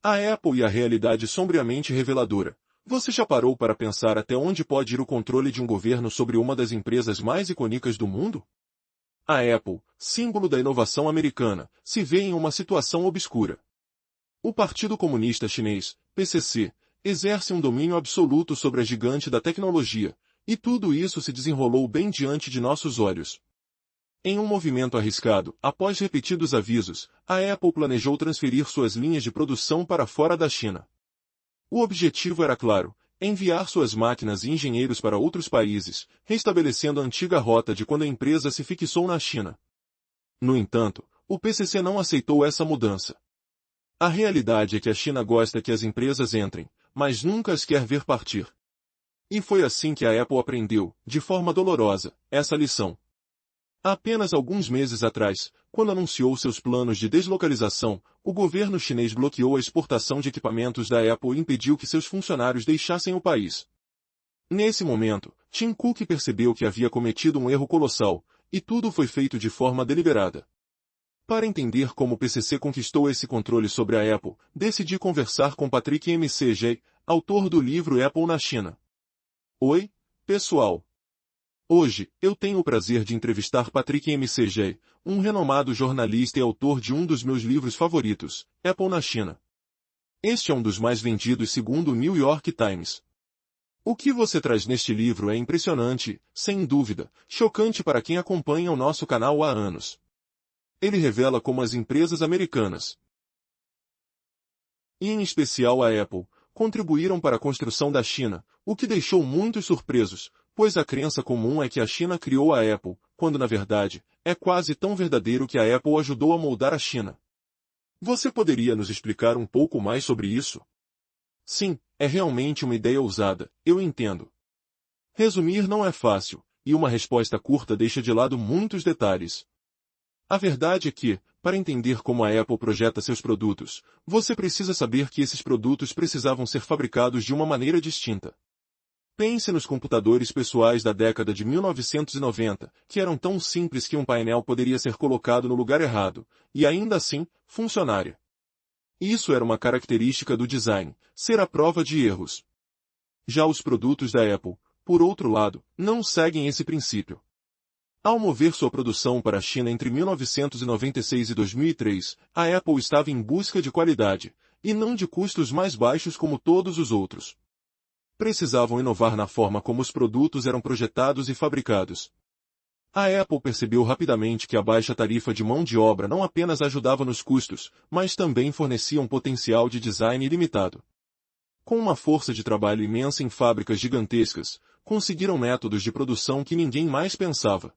A Apple e a realidade sombriamente reveladora. Você já parou para pensar até onde pode ir o controle de um governo sobre uma das empresas mais icônicas do mundo? A Apple, símbolo da inovação americana, se vê em uma situação obscura. O Partido Comunista Chinês, PCC, exerce um domínio absoluto sobre a gigante da tecnologia, e tudo isso se desenrolou bem diante de nossos olhos. Em um movimento arriscado, após repetidos avisos, a Apple planejou transferir suas linhas de produção para fora da China. O objetivo era claro: enviar suas máquinas e engenheiros para outros países, restabelecendo a antiga rota de quando a empresa se fixou na China. No entanto, o PCC não aceitou essa mudança. A realidade é que a China gosta que as empresas entrem, mas nunca as quer ver partir. E foi assim que a Apple aprendeu, de forma dolorosa, essa lição. Há apenas alguns meses atrás, quando anunciou seus planos de deslocalização, o governo chinês bloqueou a exportação de equipamentos da Apple e impediu que seus funcionários deixassem o país. Nesse momento, Tim Cook percebeu que havia cometido um erro colossal, e tudo foi feito de forma deliberada. Para entender como o PCC conquistou esse controle sobre a Apple, decidi conversar com Patrick McG, autor do livro Apple na China. Oi, pessoal! Hoje, eu tenho o prazer de entrevistar Patrick McG, um renomado jornalista e autor de um dos meus livros favoritos, Apple na China. Este é um dos mais vendidos segundo o New York Times. O que você traz neste livro é impressionante, sem dúvida, chocante para quem acompanha o nosso canal há anos. Ele revela como as empresas americanas, e em especial a Apple, contribuíram para a construção da China, o que deixou muitos surpresos, pois a crença comum é que a China criou a Apple, quando na verdade, é quase tão verdadeiro que a Apple ajudou a moldar a China. Você poderia nos explicar um pouco mais sobre isso? Sim, é realmente uma ideia ousada, eu entendo. Resumir não é fácil, e uma resposta curta deixa de lado muitos detalhes. A verdade é que, para entender como a Apple projeta seus produtos, você precisa saber que esses produtos precisavam ser fabricados de uma maneira distinta. Pense nos computadores pessoais da década de 1990, que eram tão simples que um painel poderia ser colocado no lugar errado, e ainda assim, funcionaria. Isso era uma característica do design, ser à prova de erros. Já os produtos da Apple, por outro lado, não seguem esse princípio. Ao mover sua produção para a China entre 1996 e 2003, a Apple estava em busca de qualidade, e não de custos mais baixos como todos os outros. Precisavam inovar na forma como os produtos eram projetados e fabricados. A Apple percebeu rapidamente que a baixa tarifa de mão de obra não apenas ajudava nos custos, mas também fornecia um potencial de design ilimitado. Com uma força de trabalho imensa em fábricas gigantescas, conseguiram métodos de produção que ninguém mais pensava.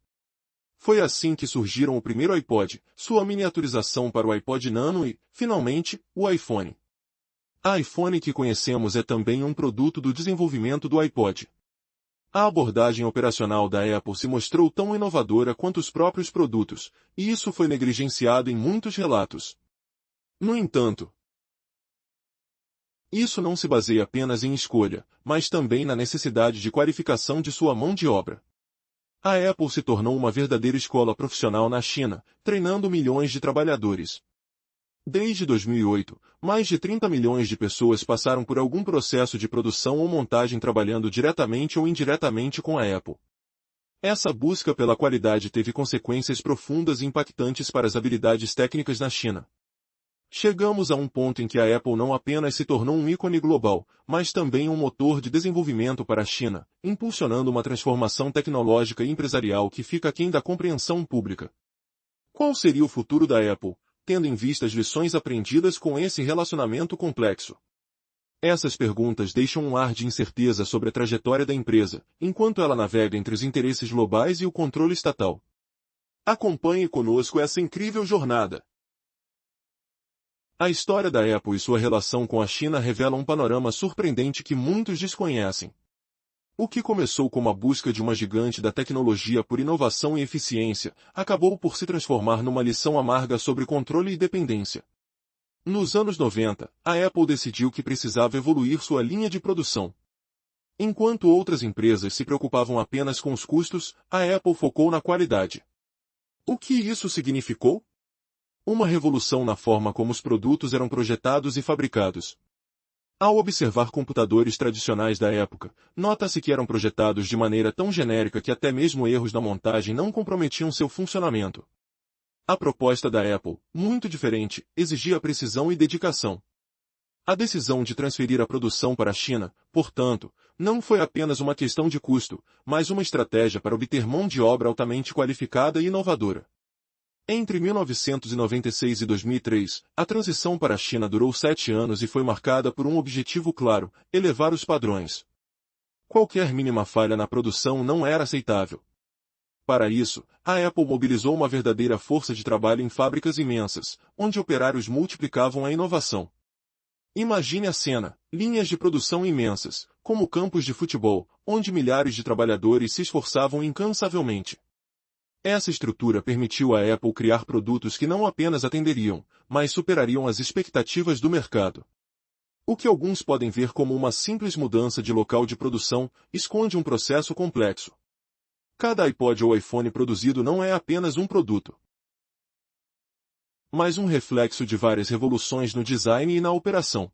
Foi assim que surgiram o primeiro iPod, sua miniaturização para o iPod Nano e, finalmente, o iPhone. A iPhone que conhecemos é também um produto do desenvolvimento do iPod. A abordagem operacional da Apple se mostrou tão inovadora quanto os próprios produtos, e isso foi negligenciado em muitos relatos. No entanto, isso não se baseia apenas em escolha, mas também na necessidade de qualificação de sua mão de obra. A Apple se tornou uma verdadeira escola profissional na China, treinando milhões de trabalhadores. Desde 2008, mais de 30 milhões de pessoas passaram por algum processo de produção ou montagem trabalhando diretamente ou indiretamente com a Apple. Essa busca pela qualidade teve consequências profundas e impactantes para as habilidades técnicas na China. Chegamos a um ponto em que a Apple não apenas se tornou um ícone global, mas também um motor de desenvolvimento para a China, impulsionando uma transformação tecnológica e empresarial que fica aquém da compreensão pública. Qual seria o futuro da Apple, tendo em vista as lições aprendidas com esse relacionamento complexo? Essas perguntas deixam um ar de incerteza sobre a trajetória da empresa, enquanto ela navega entre os interesses globais e o controle estatal. Acompanhe conosco essa incrível jornada. A história da Apple e sua relação com a China revela um panorama surpreendente que muitos desconhecem. O que começou como a busca de uma gigante da tecnologia por inovação e eficiência, acabou por se transformar numa lição amarga sobre controle e dependência. Nos anos 90, a Apple decidiu que precisava evoluir sua linha de produção. Enquanto outras empresas se preocupavam apenas com os custos, a Apple focou na qualidade. O que isso significou? Uma revolução na forma como os produtos eram projetados e fabricados. Ao observar computadores tradicionais da época, nota-se que eram projetados de maneira tão genérica que até mesmo erros na montagem não comprometiam seu funcionamento. A proposta da Apple, muito diferente, exigia precisão e dedicação. A decisão de transferir a produção para a China, portanto, não foi apenas uma questão de custo, mas uma estratégia para obter mão de obra altamente qualificada e inovadora. Entre 1996 e 2003, a transição para a China durou 7 anos e foi marcada por um objetivo claro: elevar os padrões. Qualquer mínima falha na produção não era aceitável. Para isso, a Apple mobilizou uma verdadeira força de trabalho em fábricas imensas, onde operários multiplicavam a inovação. Imagine a cena: linhas de produção imensas, como campos de futebol, onde milhares de trabalhadores se esforçavam incansavelmente. Essa estrutura permitiu à Apple criar produtos que não apenas atenderiam, mas superariam as expectativas do mercado. O que alguns podem ver como uma simples mudança de local de produção, esconde um processo complexo. Cada iPod ou iPhone produzido não é apenas um produto, mas um reflexo de várias revoluções no design e na operação.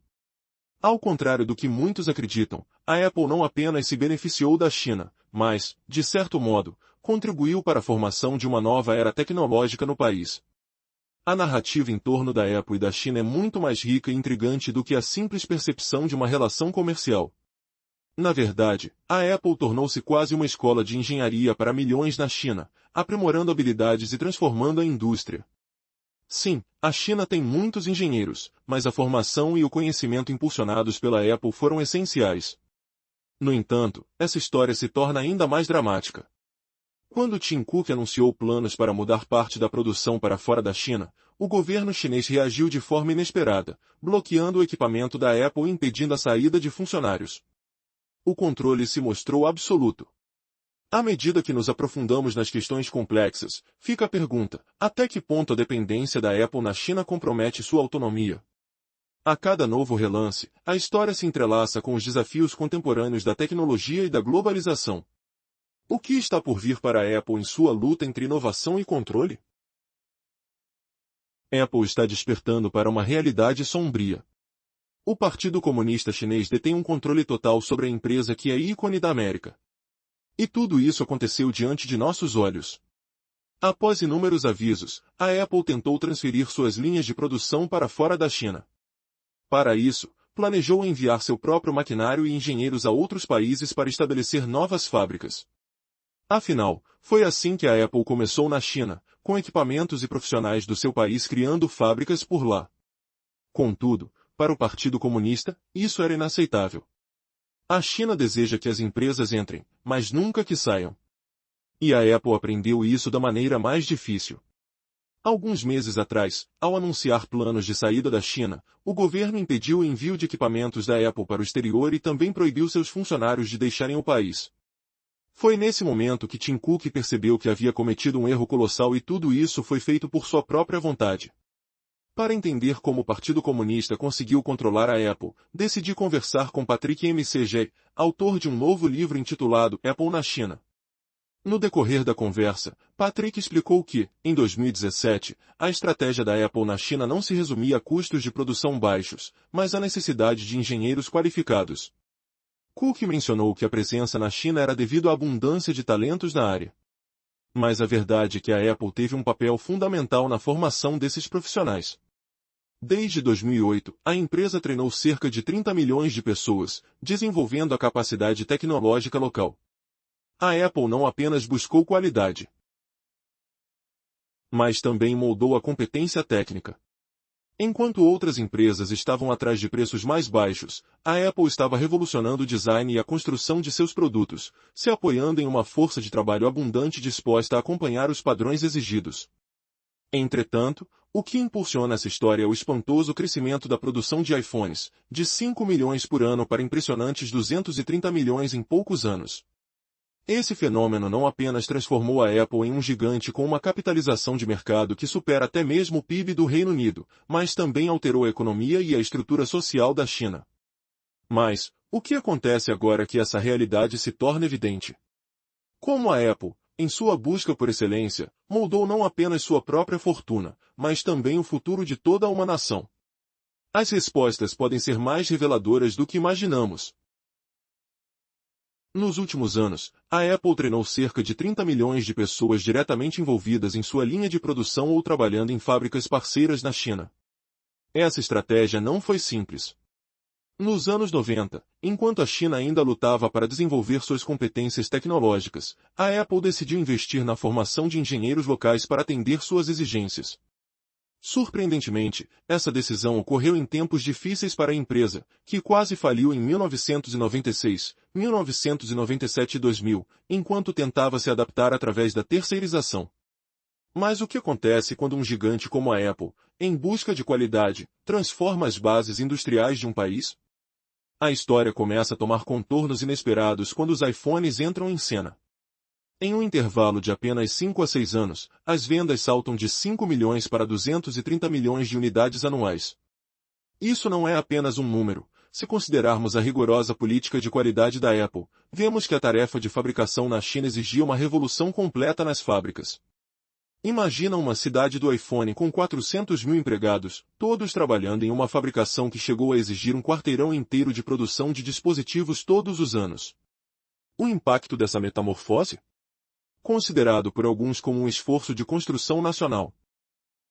Ao contrário do que muitos acreditam, a Apple não apenas se beneficiou da China, mas, de certo modo, contribuiu para a formação de uma nova era tecnológica no país. A narrativa em torno da Apple e da China é muito mais rica e intrigante do que a simples percepção de uma relação comercial. Na verdade, a Apple tornou-se quase uma escola de engenharia para milhões na China, aprimorando habilidades e transformando a indústria. Sim, a China tem muitos engenheiros, mas a formação e o conhecimento impulsionados pela Apple foram essenciais. No entanto, essa história se torna ainda mais dramática. Quando Tim Cook anunciou planos para mudar parte da produção para fora da China, o governo chinês reagiu de forma inesperada, bloqueando o equipamento da Apple e impedindo a saída de funcionários. O controle se mostrou absoluto. À medida que nos aprofundamos nas questões complexas, fica a pergunta: até que ponto a dependência da Apple na China compromete sua autonomia? A cada novo relance, a história se entrelaça com os desafios contemporâneos da tecnologia e da globalização. O que está por vir para a Apple em sua luta entre inovação e controle? Apple está despertando para uma realidade sombria. O Partido Comunista Chinês detém um controle total sobre a empresa que é ícone da América. E tudo isso aconteceu diante de nossos olhos. Após inúmeros avisos, a Apple tentou transferir suas linhas de produção para fora da China. Para isso, planejou enviar seu próprio maquinário e engenheiros a outros países para estabelecer novas fábricas. Afinal, foi assim que a Apple começou na China, com equipamentos e profissionais do seu país criando fábricas por lá. Contudo, para o Partido Comunista, isso era inaceitável. A China deseja que as empresas entrem, mas nunca que saiam. E a Apple aprendeu isso da maneira mais difícil. Alguns meses atrás, ao anunciar planos de saída da China, o governo impediu o envio de equipamentos da Apple para o exterior e também proibiu seus funcionários de deixarem o país. Foi nesse momento que Tim Cook percebeu que havia cometido um erro colossal e tudo isso foi feito por sua própria vontade. Para entender como o Partido Comunista conseguiu controlar a Apple, decidi conversar com Patrick McG, autor de um novo livro intitulado Apple na China. No decorrer da conversa, Patrick explicou que, em 2017, a estratégia da Apple na China não se resumia a custos de produção baixos, mas à necessidade de engenheiros qualificados. Cook mencionou que a presença na China era devido à abundância de talentos na área. Mas a verdade é que a Apple teve um papel fundamental na formação desses profissionais. Desde 2008, a empresa treinou cerca de 30 milhões de pessoas, desenvolvendo a capacidade tecnológica local. A Apple não apenas buscou qualidade, mas também moldou a competência técnica. Enquanto outras empresas estavam atrás de preços mais baixos, a Apple estava revolucionando o design e a construção de seus produtos, se apoiando em uma força de trabalho abundante disposta a acompanhar os padrões exigidos. Entretanto, o que impulsiona essa história é o espantoso crescimento da produção de iPhones, de 5 milhões por ano para impressionantes 230 milhões em poucos anos. Esse fenômeno não apenas transformou a Apple em um gigante com uma capitalização de mercado que supera até mesmo o PIB do Reino Unido, mas também alterou a economia e a estrutura social da China. Mas, o que acontece agora que essa realidade se torna evidente? Como a Apple, em sua busca por excelência, moldou não apenas sua própria fortuna, mas também o futuro de toda uma nação. As respostas podem ser mais reveladoras do que imaginamos. Nos últimos anos, a Apple treinou cerca de 30 milhões de pessoas diretamente envolvidas em sua linha de produção ou trabalhando em fábricas parceiras na China. Essa estratégia não foi simples. Nos anos 90, enquanto a China ainda lutava para desenvolver suas competências tecnológicas, a Apple decidiu investir na formação de engenheiros locais para atender suas exigências. Surpreendentemente, essa decisão ocorreu em tempos difíceis para a empresa, que quase faliu em 1996, 1997 e 2000, enquanto tentava se adaptar através da terceirização. Mas o que acontece quando um gigante como a Apple, em busca de qualidade, transforma as bases industriais de um país? A história começa a tomar contornos inesperados quando os iPhones entram em cena. Em um intervalo de apenas 5 a 6 anos, as vendas saltam de 5 milhões para 230 milhões de unidades anuais. Isso não é apenas um número. Se considerarmos a rigorosa política de qualidade da Apple, vemos que a tarefa de fabricação na China exigia uma revolução completa nas fábricas. Imagina uma cidade do iPhone com 400 mil empregados, todos trabalhando em uma fabricação que chegou a exigir um quarteirão inteiro de produção de dispositivos todos os anos. O impacto dessa metamorfose? Considerado por alguns como um esforço de construção nacional.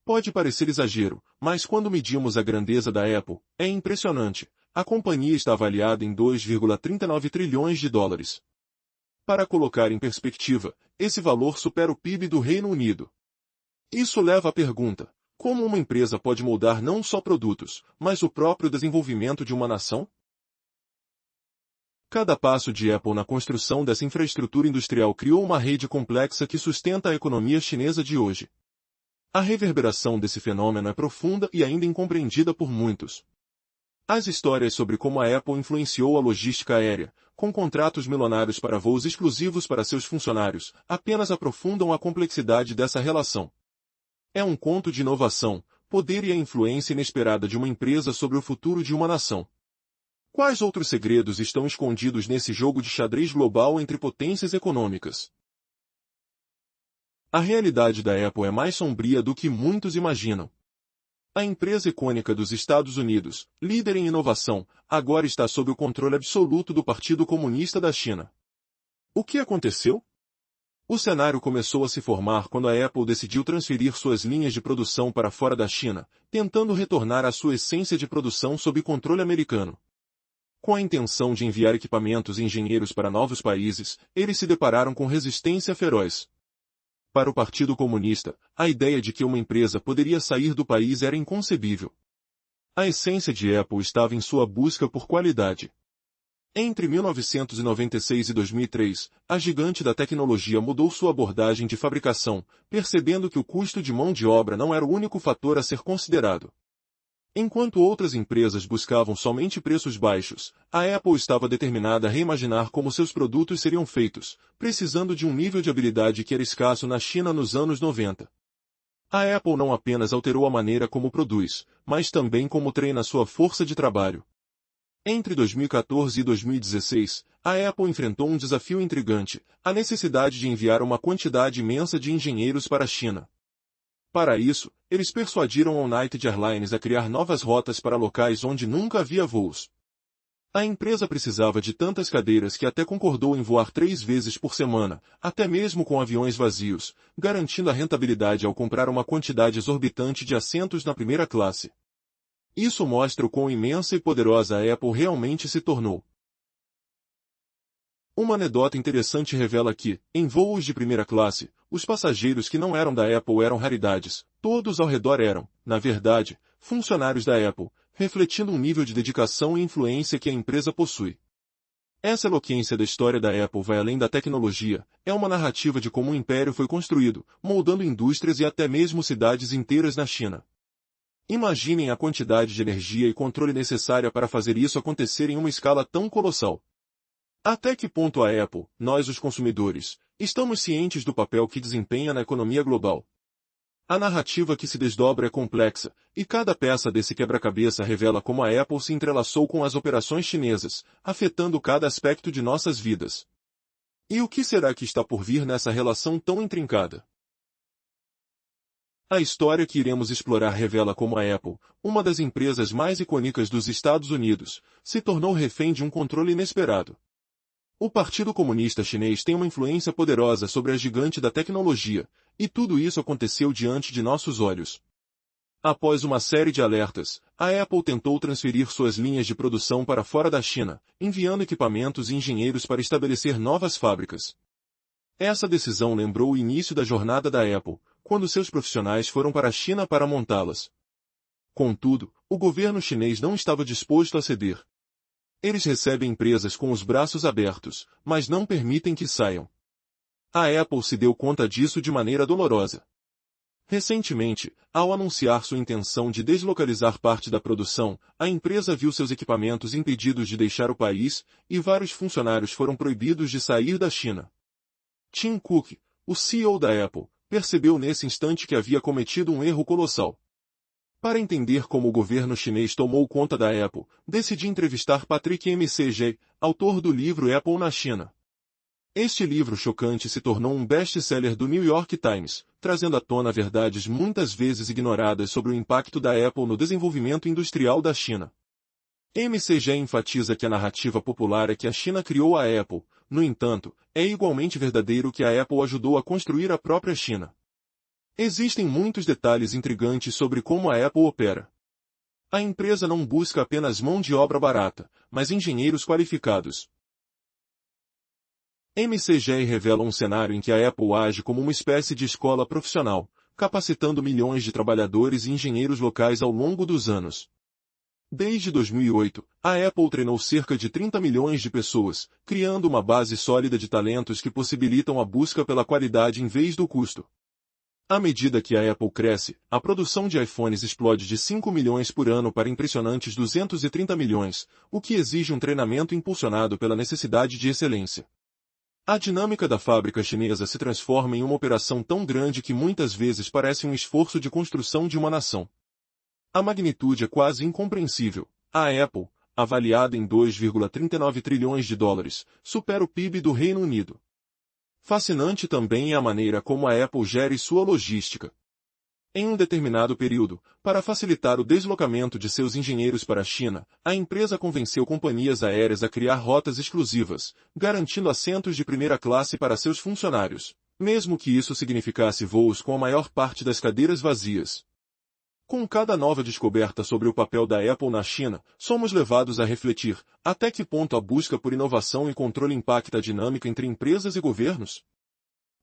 Pode parecer exagero, mas quando medimos a grandeza da Apple, é impressionante. A companhia está avaliada em 2,39 trilhões de dólares. Para colocar em perspectiva, esse valor supera o PIB do Reino Unido. Isso leva à pergunta: como uma empresa pode moldar não só produtos, mas o próprio desenvolvimento de uma nação? Cada passo de Apple na construção dessa infraestrutura industrial criou uma rede complexa que sustenta a economia chinesa de hoje. A reverberação desse fenômeno é profunda e ainda incompreendida por muitos. As histórias sobre como a Apple influenciou a logística aérea, com contratos milionários para voos exclusivos para seus funcionários, apenas aprofundam a complexidade dessa relação. É um conto de inovação, poder e a influência inesperada de uma empresa sobre o futuro de uma nação. Quais outros segredos estão escondidos nesse jogo de xadrez global entre potências econômicas? A realidade da Apple é mais sombria do que muitos imaginam. A empresa icônica dos Estados Unidos, líder em inovação, agora está sob o controle absoluto do Partido Comunista da China. O que aconteceu? O cenário começou a se formar quando a Apple decidiu transferir suas linhas de produção para fora da China, tentando retornar à sua essência de produção sob controle americano. Com a intenção de enviar equipamentos e engenheiros para novos países, eles se depararam com resistência feroz. Para o Partido Comunista, a ideia de que uma empresa poderia sair do país era inconcebível. A essência de Apple estava em sua busca por qualidade. Entre 1996 e 2003, a gigante da tecnologia mudou sua abordagem de fabricação, percebendo que o custo de mão de obra não era o único fator a ser considerado. Enquanto outras empresas buscavam somente preços baixos, a Apple estava determinada a reimaginar como seus produtos seriam feitos, precisando de um nível de habilidade que era escasso na China nos anos 90. A Apple não apenas alterou a maneira como produz, mas também como treina sua força de trabalho. Entre 2014 e 2016, a Apple enfrentou um desafio intrigante, a necessidade de enviar uma quantidade imensa de engenheiros para a China. Para isso, eles persuadiram a United Airlines a criar novas rotas para locais onde nunca havia voos. A empresa precisava de tantas cadeiras que até concordou em voar 3 vezes por semana, até mesmo com aviões vazios, garantindo a rentabilidade ao comprar uma quantidade exorbitante de assentos na primeira classe. Isso mostra o quão imensa e poderosa a Apple realmente se tornou. Uma anedota interessante revela que, em voos de primeira classe, os passageiros que não eram da Apple eram raridades, todos ao redor eram, na verdade, funcionários da Apple, refletindo um nível de dedicação e influência que a empresa possui. Essa eloquência da história da Apple vai além da tecnologia, é uma narrativa de como o império foi construído, moldando indústrias e até mesmo cidades inteiras na China. Imaginem a quantidade de energia e controle necessária para fazer isso acontecer em uma escala tão colossal. Até que ponto a Apple, nós os consumidores, estamos cientes do papel que desempenha na economia global? A narrativa que se desdobra é complexa, e cada peça desse quebra-cabeça revela como a Apple se entrelaçou com as operações chinesas, afetando cada aspecto de nossas vidas. E o que será que está por vir nessa relação tão intrincada? A história que iremos explorar revela como a Apple, uma das empresas mais icônicas dos Estados Unidos, se tornou refém de um controle inesperado. O Partido Comunista Chinês tem uma influência poderosa sobre a gigante da tecnologia, e tudo isso aconteceu diante de nossos olhos. Após uma série de alertas, a Apple tentou transferir suas linhas de produção para fora da China, enviando equipamentos e engenheiros para estabelecer novas fábricas. Essa decisão lembrou o início da jornada da Apple, quando seus profissionais foram para a China para montá-las. Contudo, o governo chinês não estava disposto a ceder. Eles recebem empresas com os braços abertos, mas não permitem que saiam. A Apple se deu conta disso de maneira dolorosa. Recentemente, ao anunciar sua intenção de deslocalizar parte da produção, a empresa viu seus equipamentos impedidos de deixar o país, e vários funcionários foram proibidos de sair da China. Tim Cook, o CEO da Apple, percebeu nesse instante que havia cometido um erro colossal. Para entender como o governo chinês tomou conta da Apple, decidi entrevistar Patrick McG, autor do livro Apple na China. Este livro chocante se tornou um best-seller do New York Times, trazendo à tona verdades muitas vezes ignoradas sobre o impacto da Apple no desenvolvimento industrial da China. McG enfatiza que a narrativa popular é que a China criou a Apple, no entanto, é igualmente verdadeiro que a Apple ajudou a construir a própria China. Existem muitos detalhes intrigantes sobre como a Apple opera. A empresa não busca apenas mão de obra barata, mas engenheiros qualificados. McG revela um cenário em que a Apple age como uma espécie de escola profissional, capacitando milhões de trabalhadores e engenheiros locais ao longo dos anos. Desde 2008, a Apple treinou cerca de 30 milhões de pessoas, criando uma base sólida de talentos que possibilitam a busca pela qualidade em vez do custo. À medida que a Apple cresce, a produção de iPhones explode de 5 milhões por ano para impressionantes 230 milhões, o que exige um treinamento impulsionado pela necessidade de excelência. A dinâmica da fábrica chinesa se transforma em uma operação tão grande que muitas vezes parece um esforço de construção de uma nação. A magnitude é quase incompreensível. A Apple, avaliada em 2,39 trilhões de dólares, supera o PIB do Reino Unido. Fascinante também é a maneira como a Apple gere sua logística. Em um determinado período, para facilitar o deslocamento de seus engenheiros para a China, a empresa convenceu companhias aéreas a criar rotas exclusivas, garantindo assentos de primeira classe para seus funcionários, mesmo que isso significasse voos com a maior parte das cadeiras vazias. Com cada nova descoberta sobre o papel da Apple na China, somos levados a refletir até que ponto a busca por inovação e controle impacta a dinâmica entre empresas e governos?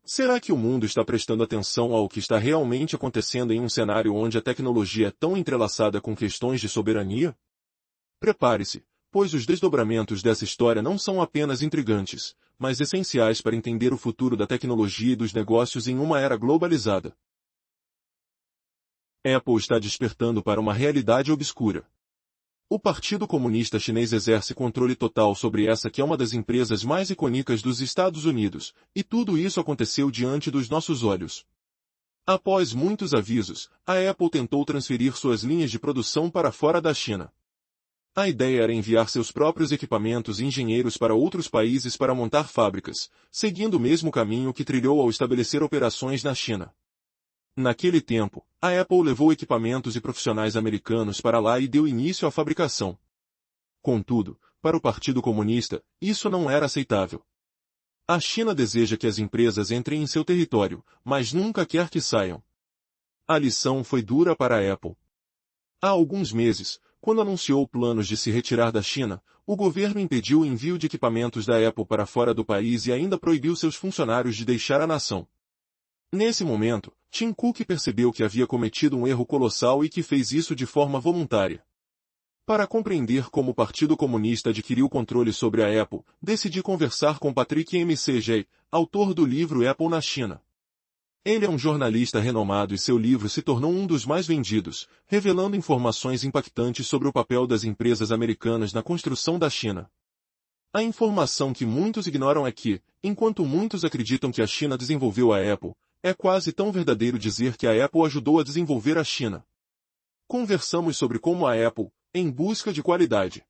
Será que o mundo está prestando atenção ao que está realmente acontecendo em um cenário onde a tecnologia é tão entrelaçada com questões de soberania? Prepare-se, pois os desdobramentos dessa história não são apenas intrigantes, mas essenciais para entender o futuro da tecnologia e dos negócios em uma era globalizada. Apple está despertando para uma realidade obscura. O Partido Comunista Chinês exerce controle total sobre essa que é uma das empresas mais icônicas dos Estados Unidos, e tudo isso aconteceu diante dos nossos olhos. Após muitos avisos, a Apple tentou transferir suas linhas de produção para fora da China. A ideia era enviar seus próprios equipamentos e engenheiros para outros países para montar fábricas, seguindo o mesmo caminho que trilhou ao estabelecer operações na China. Naquele tempo, a Apple levou equipamentos e profissionais americanos para lá e deu início à fabricação. Contudo, para o Partido Comunista, isso não era aceitável. A China deseja que as empresas entrem em seu território, mas nunca quer que saiam. A lição foi dura para a Apple. Há alguns meses, quando anunciou planos de se retirar da China, o governo impediu o envio de equipamentos da Apple para fora do país e ainda proibiu seus funcionários de deixar a nação. Nesse momento, Tim Cook percebeu que havia cometido um erro colossal e que fez isso de forma voluntária. Para compreender como o Partido Comunista adquiriu controle sobre a Apple, decidi conversar com Patrick McG, autor do livro Apple na China. Ele é um jornalista renomado e seu livro se tornou um dos mais vendidos, revelando informações impactantes sobre o papel das empresas americanas na construção da China. A informação que muitos ignoram é que, enquanto muitos acreditam que a China desenvolveu a Apple, é quase tão verdadeiro dizer que a Apple ajudou a desenvolver a China. Conversamos sobre como a Apple, em busca de qualidade,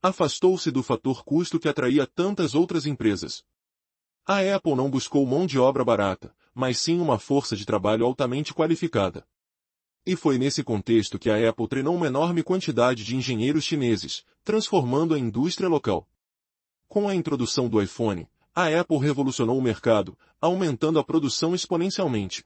Afastou-se do fator custo que atraía tantas outras empresas. A Apple não buscou mão de obra barata, mas sim uma força de trabalho altamente qualificada. E foi nesse contexto que a Apple treinou uma enorme quantidade de engenheiros chineses, transformando a indústria local. Com a introdução do iPhone, a Apple revolucionou o mercado, aumentando a produção exponencialmente.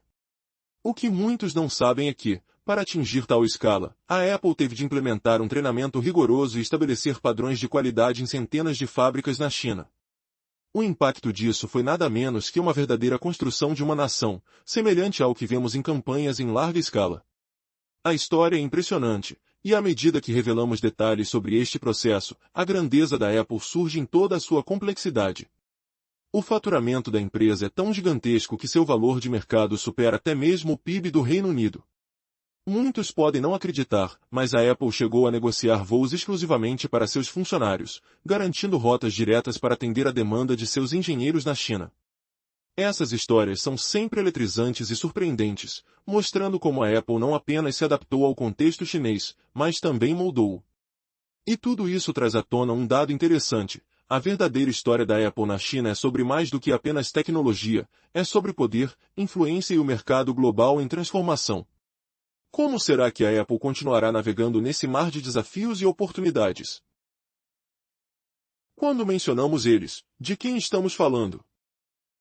O que muitos não sabem é que, para atingir tal escala, a Apple teve de implementar um treinamento rigoroso e estabelecer padrões de qualidade em centenas de fábricas na China. O impacto disso foi nada menos que uma verdadeira construção de uma nação, semelhante ao que vemos em campanhas em larga escala. A história é impressionante, e à medida que revelamos detalhes sobre este processo, a grandeza da Apple surge em toda a sua complexidade. O faturamento da empresa é tão gigantesco que seu valor de mercado supera até mesmo o PIB do Reino Unido. Muitos podem não acreditar, mas a Apple chegou a negociar voos exclusivamente para seus funcionários, garantindo rotas diretas para atender a demanda de seus engenheiros na China. Essas histórias são sempre eletrizantes e surpreendentes, mostrando como a Apple não apenas se adaptou ao contexto chinês, mas também moldou-o. E tudo isso traz à tona um dado interessante: a verdadeira história da Apple na China é sobre mais do que apenas tecnologia, é sobre poder, influência e o mercado global em transformação. Como será que a Apple continuará navegando nesse mar de desafios e oportunidades? Quando mencionamos eles, de quem estamos falando?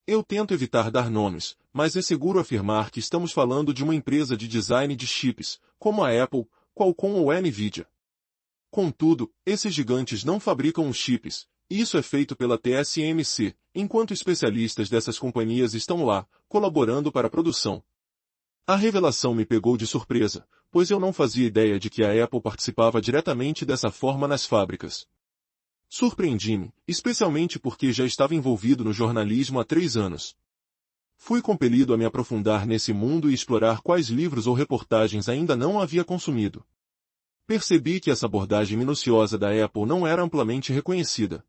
Eu tento evitar dar nomes, mas é seguro afirmar que estamos falando de uma empresa de design de chips, como a Apple, Qualcomm ou a Nvidia. Contudo, esses gigantes não fabricam os chips, isso é feito pela TSMC, enquanto especialistas dessas companhias estão lá, colaborando para a produção. A revelação me pegou de surpresa, pois eu não fazia ideia de que a Apple participava diretamente dessa forma nas fábricas. Surpreendi-me, especialmente porque já estava envolvido no jornalismo há 3 anos. Fui compelido a me aprofundar nesse mundo e explorar quais livros ou reportagens ainda não havia consumido. Percebi que essa abordagem minuciosa da Apple não era amplamente reconhecida.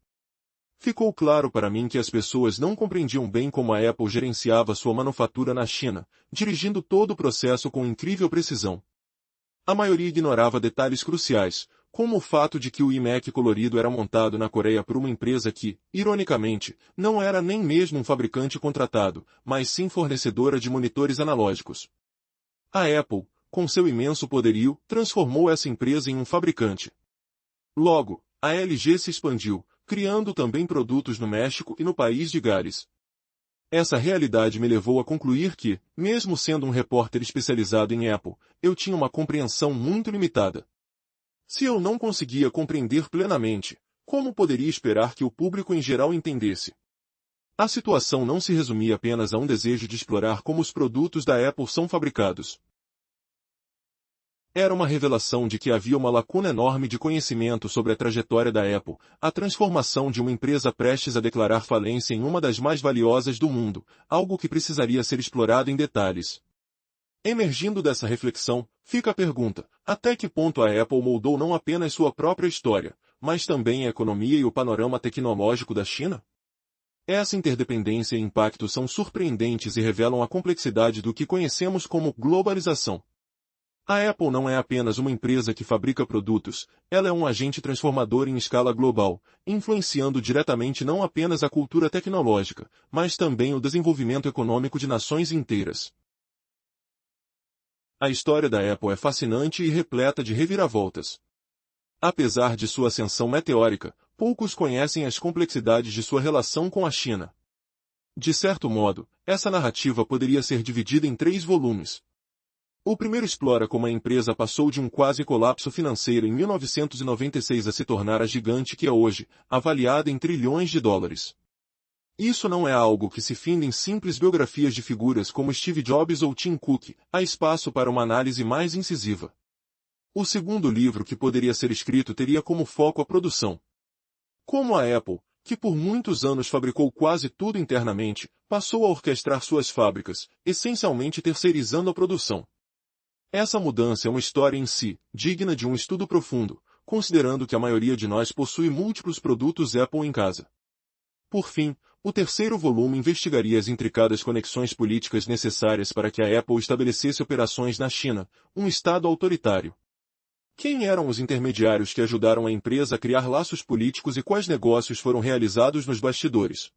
Ficou claro para mim que as pessoas não compreendiam bem como a Apple gerenciava sua manufatura na China, dirigindo todo o processo com incrível precisão. A maioria ignorava detalhes cruciais, como o fato de que o iMac colorido era montado na Coreia por uma empresa que, ironicamente, não era nem mesmo um fabricante contratado, mas sim fornecedora de monitores analógicos. A Apple, com seu imenso poderio, transformou essa empresa em um fabricante. Logo, a LG se expandiu, criando também produtos no México e no país de Gales. Essa realidade me levou a concluir que, mesmo sendo um repórter especializado em Apple, eu tinha uma compreensão muito limitada. Se eu não conseguia compreender plenamente, como poderia esperar que o público em geral entendesse? A situação não se resumia apenas a um desejo de explorar como os produtos da Apple são fabricados. Era uma revelação de que havia uma lacuna enorme de conhecimento sobre a trajetória da Apple, a transformação de uma empresa prestes a declarar falência em uma das mais valiosas do mundo, algo que precisaria ser explorado em detalhes. Emergindo dessa reflexão, fica a pergunta: até que ponto a Apple moldou não apenas sua própria história, mas também a economia e o panorama tecnológico da China? Essa interdependência e impacto são surpreendentes e revelam a complexidade do que conhecemos como globalização. A Apple não é apenas uma empresa que fabrica produtos, ela é um agente transformador em escala global, influenciando diretamente não apenas a cultura tecnológica, mas também o desenvolvimento econômico de nações inteiras. A história da Apple é fascinante e repleta de reviravoltas. Apesar de sua ascensão meteórica, poucos conhecem as complexidades de sua relação com a China. De certo modo, essa narrativa poderia ser dividida em 3 volumes. O primeiro explora como a empresa passou de um quase colapso financeiro em 1996 a se tornar a gigante que é hoje, avaliada em trilhões de dólares. Isso não é algo que se finda em simples biografias de figuras como Steve Jobs ou Tim Cook, há espaço para uma análise mais incisiva. O segundo livro que poderia ser escrito teria como foco a produção. Como a Apple, que por muitos anos fabricou quase tudo internamente, passou a orquestrar suas fábricas, essencialmente terceirizando a produção. Essa mudança é uma história em si, digna de um estudo profundo, considerando que a maioria de nós possui múltiplos produtos Apple em casa. Por fim, o terceiro volume investigaria as intricadas conexões políticas necessárias para que a Apple estabelecesse operações na China, um estado autoritário. Quem eram os intermediários que ajudaram a empresa a criar laços políticos e quais negócios foram realizados nos bastidores?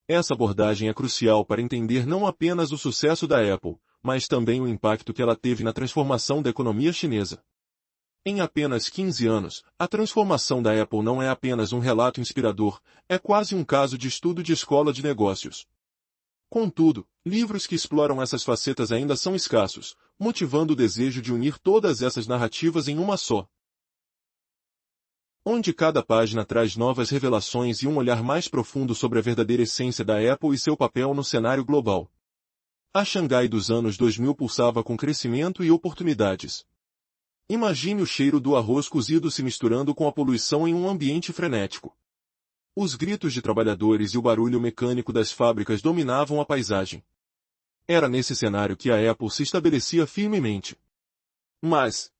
Essa abordagem é crucial para entender não apenas o sucesso da Apple, mas também o impacto que ela teve na transformação da economia chinesa. Em apenas 15 anos, a transformação da Apple não é apenas um relato inspirador, é quase um caso de estudo de escola de negócios. Contudo, livros que exploram essas facetas ainda são escassos, motivando o desejo de unir todas essas narrativas em uma só, onde cada página traz novas revelações e um olhar mais profundo sobre a verdadeira essência da Apple e seu papel no cenário global. A Xangai dos anos 2000 pulsava com crescimento e oportunidades. Imagine o cheiro do arroz cozido se misturando com a poluição em um ambiente frenético. Os gritos de trabalhadores e o barulho mecânico das fábricas dominavam a paisagem. Era nesse cenário que a Apple se estabelecia firmemente. Mas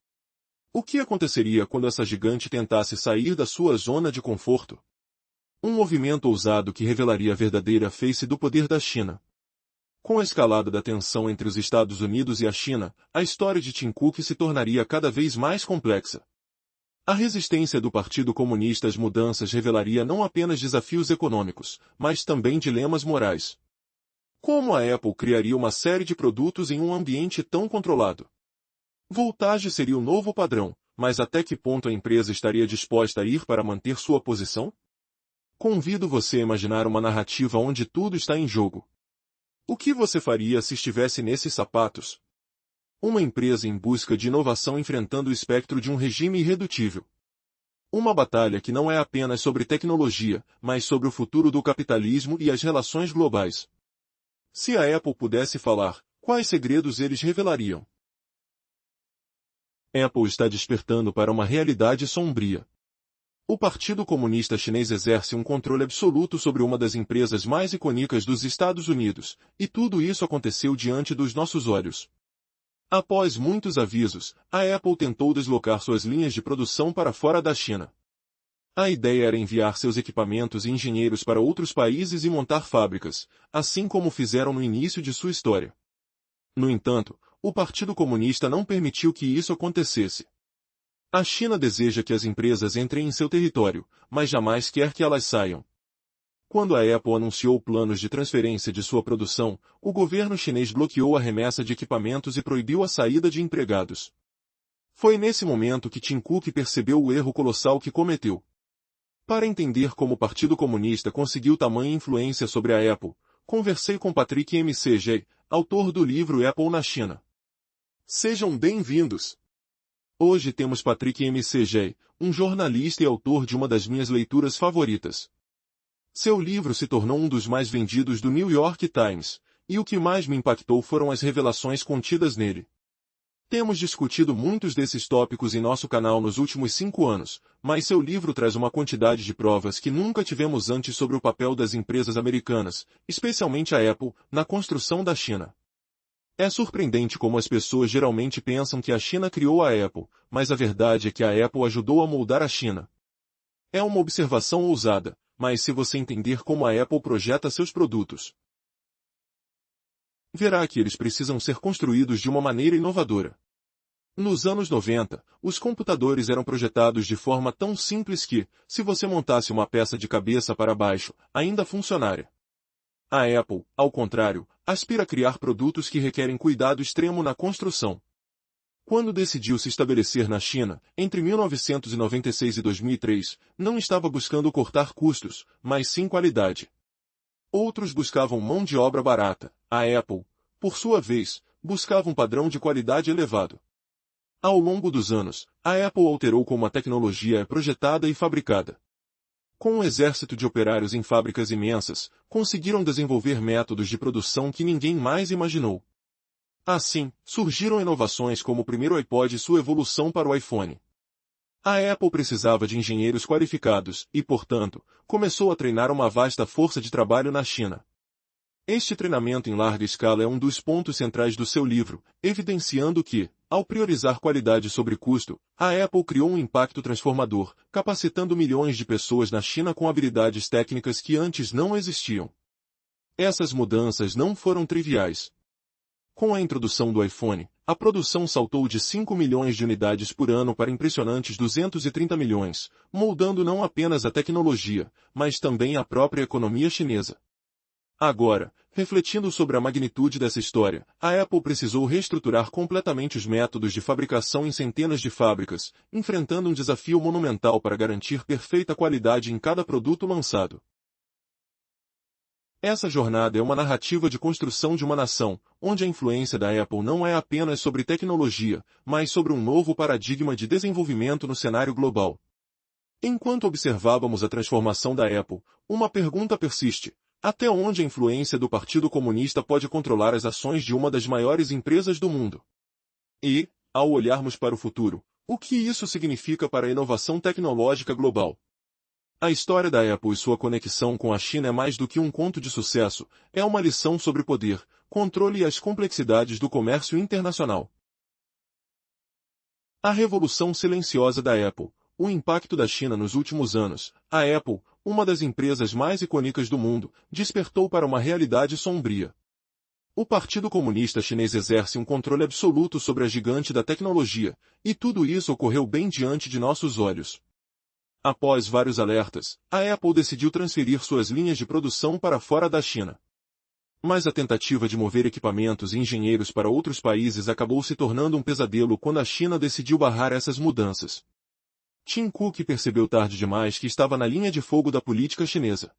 o que aconteceria quando essa gigante tentasse sair da sua zona de conforto? Um movimento ousado que revelaria a verdadeira face do poder da China. Com a escalada da tensão entre os Estados Unidos e a China, a história de Tim Cook se tornaria cada vez mais complexa. A resistência do Partido Comunista às mudanças revelaria não apenas desafios econômicos, mas também dilemas morais. Como a Apple criaria uma série de produtos em um ambiente tão controlado? Voltage seria o novo padrão, mas até que ponto a empresa estaria disposta a ir para manter sua posição? Convido você a imaginar uma narrativa onde tudo está em jogo. O que você faria se estivesse nesses sapatos? Uma empresa em busca de inovação enfrentando o espectro de um regime irredutível. Uma batalha que não é apenas sobre tecnologia, mas sobre o futuro do capitalismo e as relações globais. Se a Apple pudesse falar, quais segredos eles revelariam? Apple está despertando para uma realidade sombria. O Partido Comunista Chinês exerce um controle absoluto sobre uma das empresas mais icônicas dos Estados Unidos, e tudo isso aconteceu diante dos nossos olhos. Após muitos avisos, a Apple tentou deslocar suas linhas de produção para fora da China. A ideia era enviar seus equipamentos e engenheiros para outros países e montar fábricas, assim como fizeram no início de sua história. No entanto, o Partido Comunista não permitiu que isso acontecesse. A China deseja que as empresas entrem em seu território, mas jamais quer que elas saiam. Quando a Apple anunciou planos de transferência de sua produção, o governo chinês bloqueou a remessa de equipamentos e proibiu a saída de empregados. Foi nesse momento que Tim Cook percebeu o erro colossal que cometeu. Para entender como o Partido Comunista conseguiu tamanha influência sobre a Apple, conversei com Patrick McG, autor do livro Apple na China. Sejam bem-vindos! Hoje temos Patrick McG, um jornalista e autor de uma das minhas leituras favoritas. Seu livro se tornou um dos mais vendidos do New York Times, e o que mais me impactou foram as revelações contidas nele. Temos discutido muitos desses tópicos em nosso canal nos últimos 5 anos, mas seu livro traz uma quantidade de provas que nunca tivemos antes sobre o papel das empresas americanas, especialmente a Apple, na construção da China. É surpreendente como as pessoas geralmente pensam que a China criou a Apple, mas a verdade é que a Apple ajudou a moldar a China. É uma observação ousada, mas se você entender como a Apple projeta seus produtos, verá que eles precisam ser construídos de uma maneira inovadora. Nos anos 90, os computadores eram projetados de forma tão simples que, se você montasse uma peça de cabeça para baixo, ainda funcionaria. A Apple, ao contrário, aspira a criar produtos que requerem cuidado extremo na construção. Quando decidiu se estabelecer na China, entre 1996 e 2003, não estava buscando cortar custos, mas sim qualidade. Outros buscavam mão de obra barata. A Apple, por sua vez, buscava um padrão de qualidade elevado. Ao longo dos anos, a Apple alterou como a tecnologia é projetada e fabricada. Com um exército de operários em fábricas imensas, conseguiram desenvolver métodos de produção que ninguém mais imaginou. Assim, surgiram inovações como o primeiro iPod e sua evolução para o iPhone. A Apple precisava de engenheiros qualificados e, portanto, começou a treinar uma vasta força de trabalho na China. Este treinamento em larga escala é um dos pontos centrais do seu livro, evidenciando que, ao priorizar qualidade sobre custo, a Apple criou um impacto transformador, capacitando milhões de pessoas na China com habilidades técnicas que antes não existiam. Essas mudanças não foram triviais. Com a introdução do iPhone, a produção saltou de 5 milhões de unidades por ano para impressionantes 230 milhões, moldando não apenas a tecnologia, mas também a própria economia chinesa. Agora, refletindo sobre a magnitude dessa história, a Apple precisou reestruturar completamente os métodos de fabricação em centenas de fábricas, enfrentando um desafio monumental para garantir perfeita qualidade em cada produto lançado. Essa jornada é uma narrativa de construção de uma nação, onde a influência da Apple não é apenas sobre tecnologia, mas sobre um novo paradigma de desenvolvimento no cenário global. Enquanto observávamos a transformação da Apple, uma pergunta persiste: até onde a influência do Partido Comunista pode controlar as ações de uma das maiores empresas do mundo? E, ao olharmos para o futuro, o que isso significa para a inovação tecnológica global? A história da Apple e sua conexão com a China é mais do que um conto de sucesso, é uma lição sobre poder, controle e as complexidades do comércio internacional. A revolução silenciosa da Apple, o impacto da China nos últimos anos. A Apple, uma das empresas mais icônicas do mundo, despertou para uma realidade sombria. O Partido Comunista Chinês exerce um controle absoluto sobre a gigante da tecnologia, e tudo isso ocorreu bem diante de nossos olhos. Após vários alertas, a Apple decidiu transferir suas linhas de produção para fora da China. Mas a tentativa de mover equipamentos e engenheiros para outros países acabou se tornando um pesadelo quando a China decidiu barrar essas mudanças. Tim Cook percebeu tarde demais que estava na linha de fogo da política chinesa.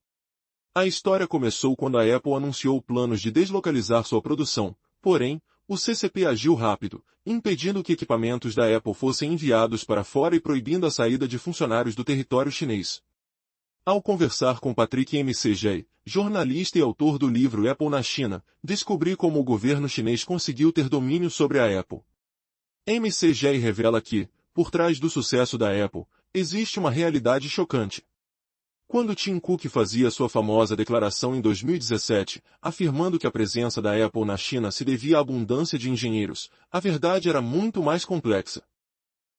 A história começou quando a Apple anunciou planos de deslocalizar sua produção, porém, o CCP agiu rápido, impedindo que equipamentos da Apple fossem enviados para fora e proibindo a saída de funcionários do território chinês. Ao conversar com Patrick McJ, jornalista e autor do livro Apple na China, descobri como o governo chinês conseguiu ter domínio sobre a Apple. McJ revela que, por trás do sucesso da Apple, existe uma realidade chocante. Quando Tim Cook fazia sua famosa declaração em 2017, afirmando que a presença da Apple na China se devia à abundância de engenheiros, a verdade era muito mais complexa.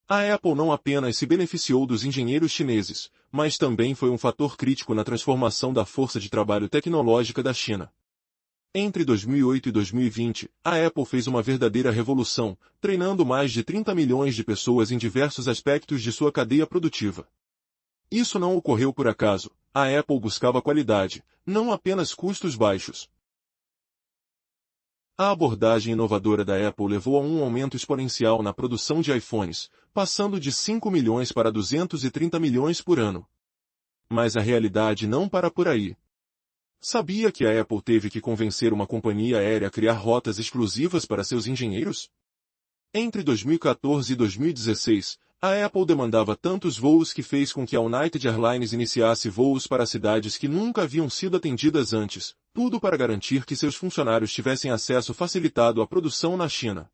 A Apple não apenas se beneficiou dos engenheiros chineses, mas também foi um fator crítico na transformação da força de trabalho tecnológica da China. Entre 2008 e 2020, a Apple fez uma verdadeira revolução, treinando mais de 30 milhões de pessoas em diversos aspectos de sua cadeia produtiva. Isso não ocorreu por acaso. A Apple buscava qualidade, não apenas custos baixos. A abordagem inovadora da Apple levou a um aumento exponencial na produção de iPhones, passando de 5 milhões para 230 milhões por ano. Mas a realidade não para por aí. Sabia que a Apple teve que convencer uma companhia aérea a criar rotas exclusivas para seus engenheiros? Entre 2014 e 2016, a Apple demandava tantos voos que fez com que a United Airlines iniciasse voos para cidades que nunca haviam sido atendidas antes, tudo para garantir que seus funcionários tivessem acesso facilitado à produção na China.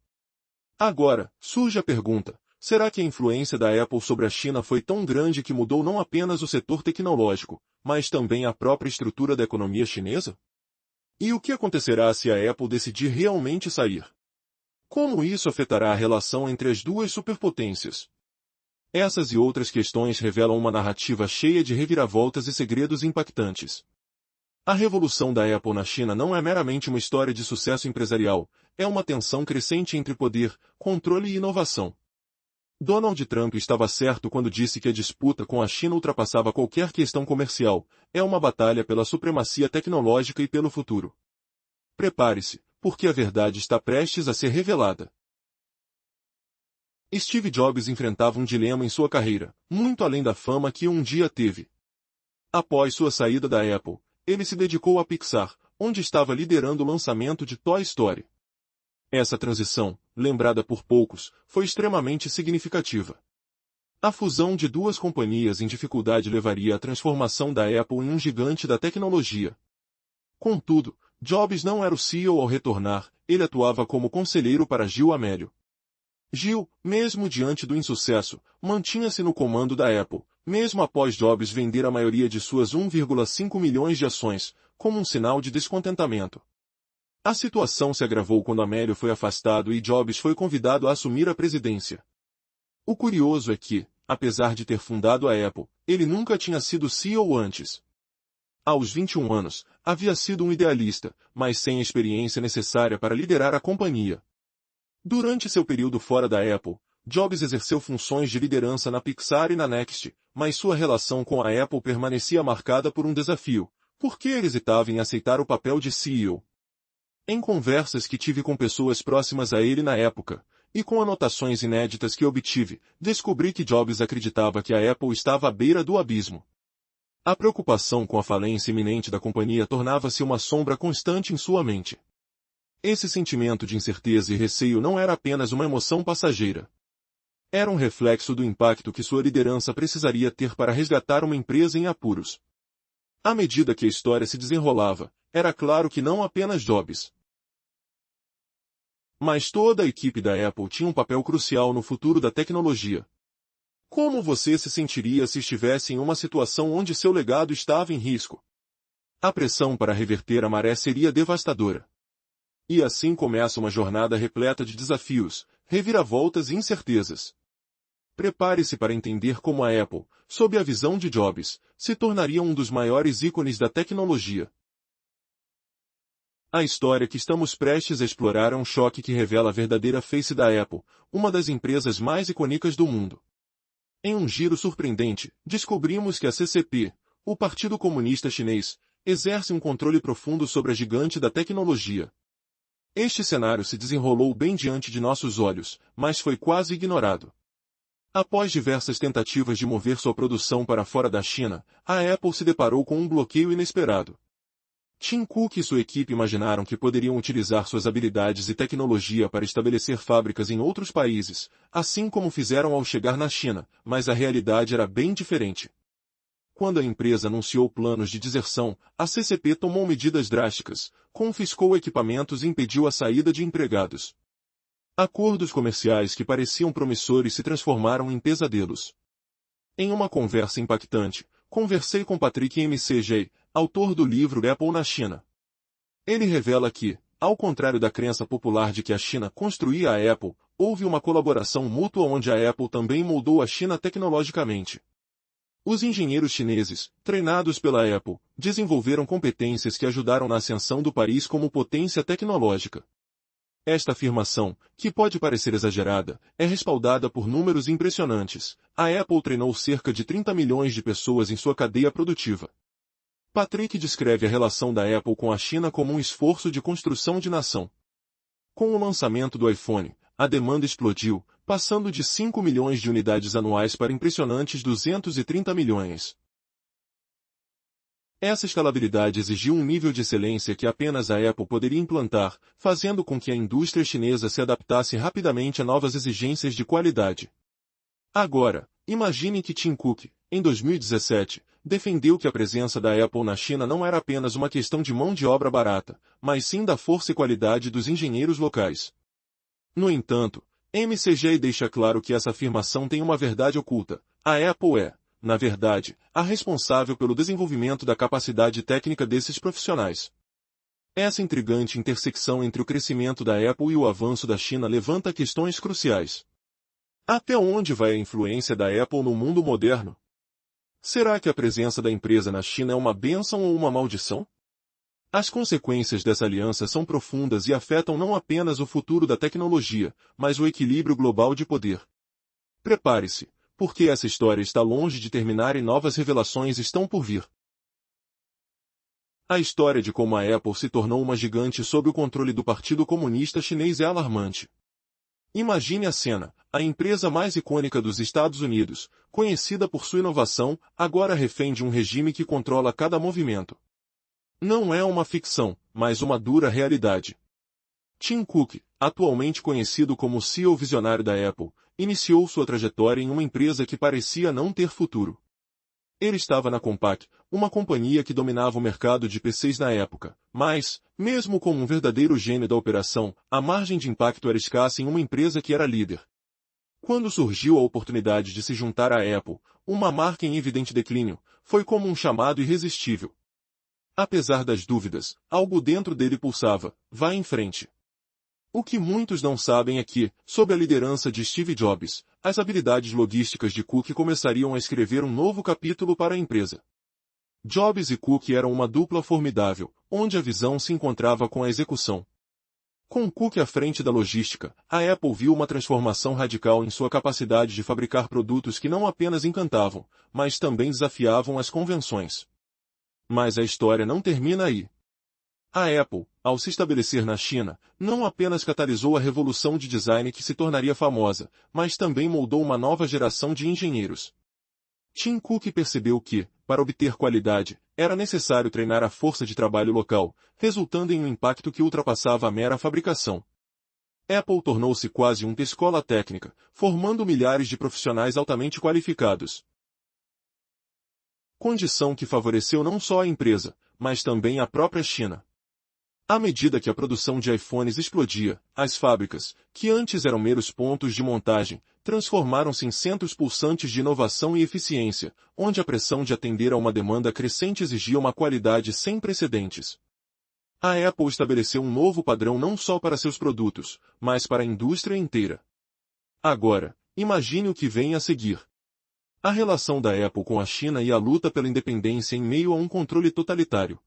Agora, surge a pergunta: será que a influência da Apple sobre a China foi tão grande que mudou não apenas o setor tecnológico, mas também a própria estrutura da economia chinesa? E o que acontecerá se a Apple decidir realmente sair? Como isso afetará a relação entre as duas superpotências? Essas e outras questões revelam uma narrativa cheia de reviravoltas e segredos impactantes. A revolução da Apple na China não é meramente uma história de sucesso empresarial, é uma tensão crescente entre poder, controle e inovação. Donald Trump estava certo quando disse que a disputa com a China ultrapassava qualquer questão comercial, é uma batalha pela supremacia tecnológica e pelo futuro. Prepare-se, porque a verdade está prestes a ser revelada. Steve Jobs enfrentava um dilema em sua carreira, muito além da fama que um dia teve. Após sua saída da Apple, ele se dedicou à Pixar, onde estava liderando o lançamento de Toy Story. Essa transição, lembrada por poucos, foi extremamente significativa. A fusão de duas companhias em dificuldade levaria à transformação da Apple em um gigante da tecnologia. Contudo, Jobs não era o CEO ao retornar, ele atuava como conselheiro para Gil Amelio. Gil, mesmo diante do insucesso, mantinha-se no comando da Apple, mesmo após Jobs vender a maioria de suas 1,5 milhões de ações, como um sinal de descontentamento. A situação se agravou quando Amelio foi afastado e Jobs foi convidado a assumir a presidência. O curioso é que, apesar de ter fundado a Apple, ele nunca tinha sido CEO antes. Aos 21 anos, havia sido um idealista, mas sem a experiência necessária para liderar a companhia. Durante seu período fora da Apple, Jobs exerceu funções de liderança na Pixar e na Next, mas sua relação com a Apple permanecia marcada por um desafio, porque ele hesitava em aceitar o papel de CEO. Em conversas que tive com pessoas próximas a ele na época, e com anotações inéditas que obtive, descobri que Jobs acreditava que a Apple estava à beira do abismo. A preocupação com a falência iminente da companhia tornava-se uma sombra constante em sua mente. Esse sentimento de incerteza e receio não era apenas uma emoção passageira. Era um reflexo do impacto que sua liderança precisaria ter para resgatar uma empresa em apuros. À medida que a história se desenrolava, era claro que não apenas Jobs, mas toda a equipe da Apple tinha um papel crucial no futuro da tecnologia. Como você se sentiria se estivesse em uma situação onde seu legado estava em risco? A pressão para reverter a maré seria devastadora. E assim começa uma jornada repleta de desafios, reviravoltas e incertezas. Prepare-se para entender como a Apple, sob a visão de Jobs, se tornaria um dos maiores ícones da tecnologia. A história que estamos prestes a explorar é um choque que revela a verdadeira face da Apple, uma das empresas mais icônicas do mundo. Em um giro surpreendente, descobrimos que a CCP, o Partido Comunista Chinês, exerce um controle profundo sobre a gigante da tecnologia. Este cenário se desenrolou bem diante de nossos olhos, mas foi quase ignorado. Após diversas tentativas de mover sua produção para fora da China, a Apple se deparou com um bloqueio inesperado. Tim Cook e sua equipe imaginaram que poderiam utilizar suas habilidades e tecnologia para estabelecer fábricas em outros países, assim como fizeram ao chegar na China, mas a realidade era bem diferente. Quando a empresa anunciou planos de deserção, a CCP tomou medidas drásticas, confiscou equipamentos e impediu a saída de empregados. Acordos comerciais que pareciam promissores se transformaram em pesadelos. Em uma conversa impactante, conversei com Patrick McJ, autor do livro Apple na China. Ele revela que, ao contrário da crença popular de que a China construía a Apple, houve uma colaboração mútua onde a Apple também moldou a China tecnologicamente. Os engenheiros chineses, treinados pela Apple, desenvolveram competências que ajudaram na ascensão do país como potência tecnológica. Esta afirmação, que pode parecer exagerada, é respaldada por números impressionantes. A Apple treinou cerca de 30 milhões de pessoas em sua cadeia produtiva. Patrick descreve a relação da Apple com a China como um esforço de construção de nação. Com o lançamento do iPhone, a demanda explodiu, passando de 5 milhões de unidades anuais para impressionantes 230 milhões. Essa escalabilidade exigiu um nível de excelência que apenas a Apple poderia implantar, fazendo com que a indústria chinesa se adaptasse rapidamente a novas exigências de qualidade. Agora, imagine que Tim Cook, em 2017, defendeu que a presença da Apple na China não era apenas uma questão de mão de obra barata, mas sim da força e qualidade dos engenheiros locais. No entanto, McJ deixa claro que essa afirmação tem uma verdade oculta. A Apple é, na verdade, a responsável pelo desenvolvimento da capacidade técnica desses profissionais. Essa intrigante intersecção entre o crescimento da Apple e o avanço da China levanta questões cruciais. Até onde vai a influência da Apple no mundo moderno? Será que a presença da empresa na China é uma bênção ou uma maldição? As consequências dessa aliança são profundas e afetam não apenas o futuro da tecnologia, mas o equilíbrio global de poder. Prepare-se, porque essa história está longe de terminar e novas revelações estão por vir. A história de como a Apple se tornou uma gigante sob o controle do Partido Comunista Chinês é alarmante. Imagine a cena, a empresa mais icônica dos Estados Unidos, conhecida por sua inovação, agora refém de um regime que controla cada movimento. Não é uma ficção, mas uma dura realidade. Tim Cook, atualmente conhecido como o CEO visionário da Apple, iniciou sua trajetória em uma empresa que parecia não ter futuro. Ele estava na Compaq, uma companhia que dominava o mercado de PCs na época, mas, mesmo como um verdadeiro gênio da operação, a margem de impacto era escassa em uma empresa que era líder. Quando surgiu a oportunidade de se juntar à Apple, uma marca em evidente declínio, foi como um chamado irresistível. Apesar das dúvidas, algo dentro dele pulsava, vá em frente. O que muitos não sabem é que, sob a liderança de Steve Jobs, as habilidades logísticas de Cook começariam a escrever um novo capítulo para a empresa. Jobs e Cook eram uma dupla formidável, onde a visão se encontrava com a execução. Com Cook à frente da logística, a Apple viu uma transformação radical em sua capacidade de fabricar produtos que não apenas encantavam, mas também desafiavam as convenções. Mas a história não termina aí. A Apple, ao se estabelecer na China, não apenas catalisou a revolução de design que se tornaria famosa, mas também moldou uma nova geração de engenheiros. Tim Cook percebeu que, para obter qualidade, era necessário treinar a força de trabalho local, resultando em um impacto que ultrapassava a mera fabricação. Apple tornou-se quase uma escola técnica, formando milhares de profissionais altamente qualificados. Condição que favoreceu não só a empresa, mas também a própria China. À medida que a produção de iPhones explodia, as fábricas, que antes eram meros pontos de montagem, transformaram-se em centros pulsantes de inovação e eficiência, onde a pressão de atender a uma demanda crescente exigia uma qualidade sem precedentes. A Apple estabeleceu um novo padrão não só para seus produtos, mas para a indústria inteira. Agora, imagine o que vem a seguir. A relação da Apple com a China e a luta pela independência em meio a um controle totalitário.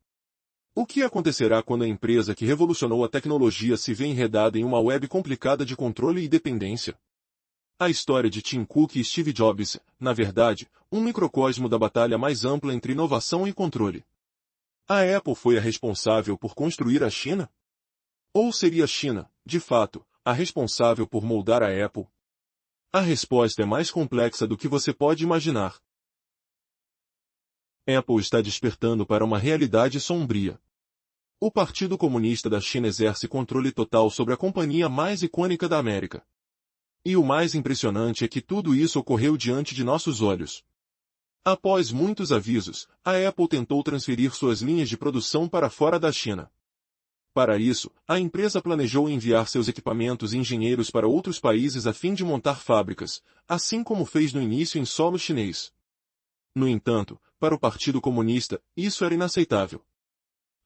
O que acontecerá quando a empresa que revolucionou a tecnologia se vê enredada em uma web complicada de controle e dependência? A história de Tim Cook e Steve Jobs, na verdade, um microcosmo da batalha mais ampla entre inovação e controle. A Apple foi a responsável por construir a China? Ou seria a China, de fato, a responsável por moldar a Apple? A resposta é mais complexa do que você pode imaginar. Apple está despertando para uma realidade sombria. O Partido Comunista da China exerce controle total sobre a companhia mais icônica da América. E o mais impressionante é que tudo isso ocorreu diante de nossos olhos. Após muitos avisos, a Apple tentou transferir suas linhas de produção para fora da China. Para isso, a empresa planejou enviar seus equipamentos e engenheiros para outros países a fim de montar fábricas, assim como fez no início em solo chinês. No entanto, para o Partido Comunista, isso era inaceitável.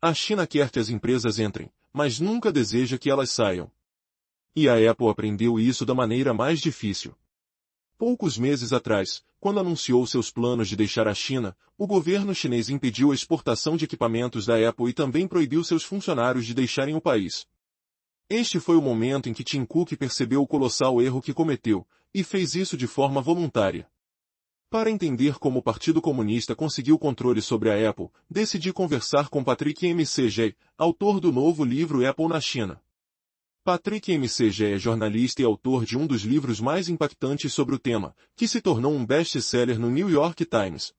A China quer que as empresas entrem, mas nunca deseja que elas saiam. E a Apple aprendeu isso da maneira mais difícil. Poucos meses atrás, quando anunciou seus planos de deixar a China, o governo chinês impediu a exportação de equipamentos da Apple e também proibiu seus funcionários de deixarem o país. Este foi o momento em que Tim Cook percebeu o colossal erro que cometeu, e fez isso de forma voluntária. Para entender como o Partido Comunista conseguiu controle sobre a Apple, decidi conversar com Patrick McG, autor do novo livro Apple na China. Patrick McG é jornalista e autor de um dos livros mais impactantes sobre o tema, que se tornou um best-seller no New York Times.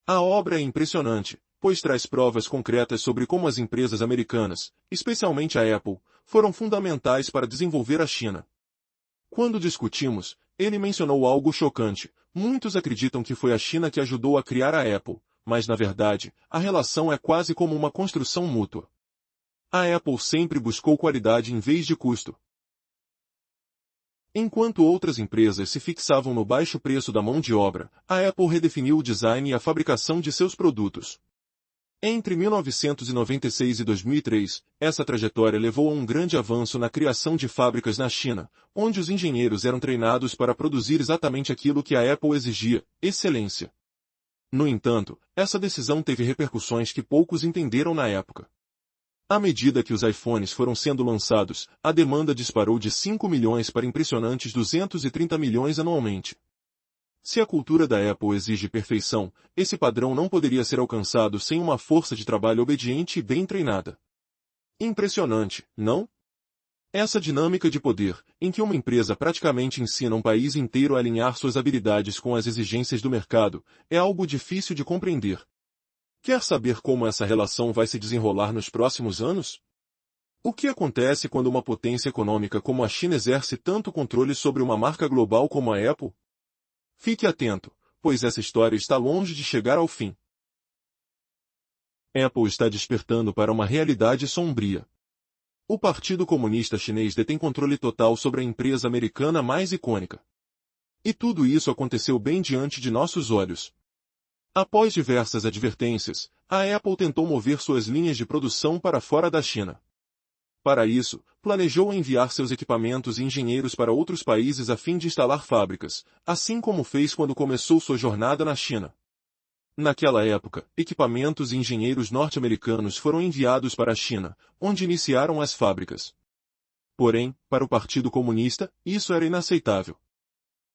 A obra é impressionante, pois traz provas concretas sobre como as empresas americanas, especialmente a Apple, foram fundamentais para desenvolver a China. Quando discutimos, ele mencionou algo chocante. Muitos acreditam que foi a China que ajudou a criar a Apple, mas na verdade, a relação é quase como uma construção mútua. A Apple sempre buscou qualidade em vez de custo. Enquanto outras empresas se fixavam no baixo preço da mão de obra, a Apple redefiniu o design e a fabricação de seus produtos. Entre 1996 e 2003, essa trajetória levou a um grande avanço na criação de fábricas na China, onde os engenheiros eram treinados para produzir exatamente aquilo que a Apple exigia, excelência. No entanto, essa decisão teve repercussões que poucos entenderam na época. À medida que os iPhones foram sendo lançados, a demanda disparou de 5 milhões para impressionantes 230 milhões anualmente. Se a cultura da Apple exige perfeição, esse padrão não poderia ser alcançado sem uma força de trabalho obediente e bem treinada. Impressionante, não? Essa dinâmica de poder, em que uma empresa praticamente ensina um país inteiro a alinhar suas habilidades com as exigências do mercado, é algo difícil de compreender. Quer saber como essa relação vai se desenrolar nos próximos anos? O que acontece quando uma potência econômica como a China exerce tanto controle sobre uma marca global como a Apple? Fique atento, pois essa história está longe de chegar ao fim. Apple está despertando para uma realidade sombria. O Partido Comunista Chinês detém controle total sobre a empresa americana mais icônica. E tudo isso aconteceu bem diante de nossos olhos. Após diversas advertências, a Apple tentou mover suas linhas de produção para fora da China. Para isso, planejou enviar seus equipamentos e engenheiros para outros países a fim de instalar fábricas, assim como fez quando começou sua jornada na China. Naquela época, equipamentos e engenheiros norte-americanos foram enviados para a China, onde iniciaram as fábricas. Porém, para o Partido Comunista, isso era inaceitável.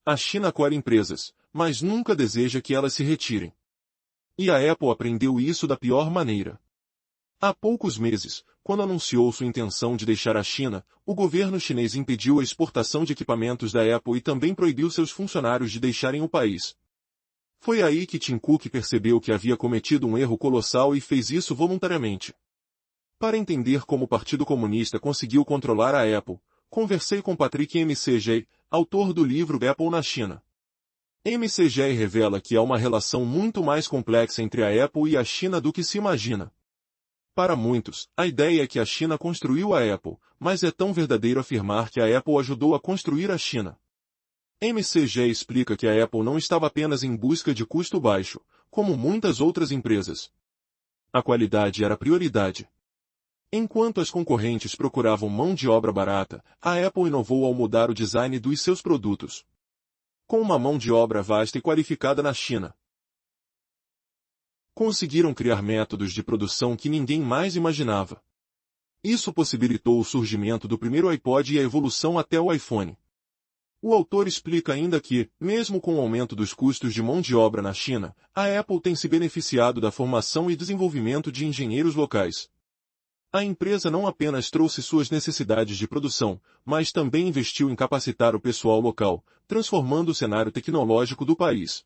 A China acolhe empresas, mas nunca deseja que elas se retirem. E a Apple aprendeu isso da pior maneira. Há poucos meses, quando anunciou sua intenção de deixar a China, o governo chinês impediu a exportação de equipamentos da Apple e também proibiu seus funcionários de deixarem o país. Foi aí que Tim Cook percebeu que havia cometido um erro colossal e fez isso voluntariamente. Para entender como o Partido Comunista conseguiu controlar a Apple, conversei com Patrick McJ, autor do livro Apple na China. McJ revela que há uma relação muito mais complexa entre a Apple e a China do que se imagina. Para muitos, a ideia é que a China construiu a Apple, mas é tão verdadeiro afirmar que a Apple ajudou a construir a China. McJ explica que a Apple não estava apenas em busca de custo baixo, como muitas outras empresas. A qualidade era a prioridade. Enquanto as concorrentes procuravam mão de obra barata, a Apple inovou ao mudar o design dos seus produtos. Com uma mão de obra vasta e qualificada na China, conseguiram criar métodos de produção que ninguém mais imaginava. Isso possibilitou o surgimento do primeiro iPod e a evolução até o iPhone. O autor explica ainda que, mesmo com o aumento dos custos de mão de obra na China, a Apple tem se beneficiado da formação e desenvolvimento de engenheiros locais. A empresa não apenas trouxe suas necessidades de produção, mas também investiu em capacitar o pessoal local, transformando o cenário tecnológico do país.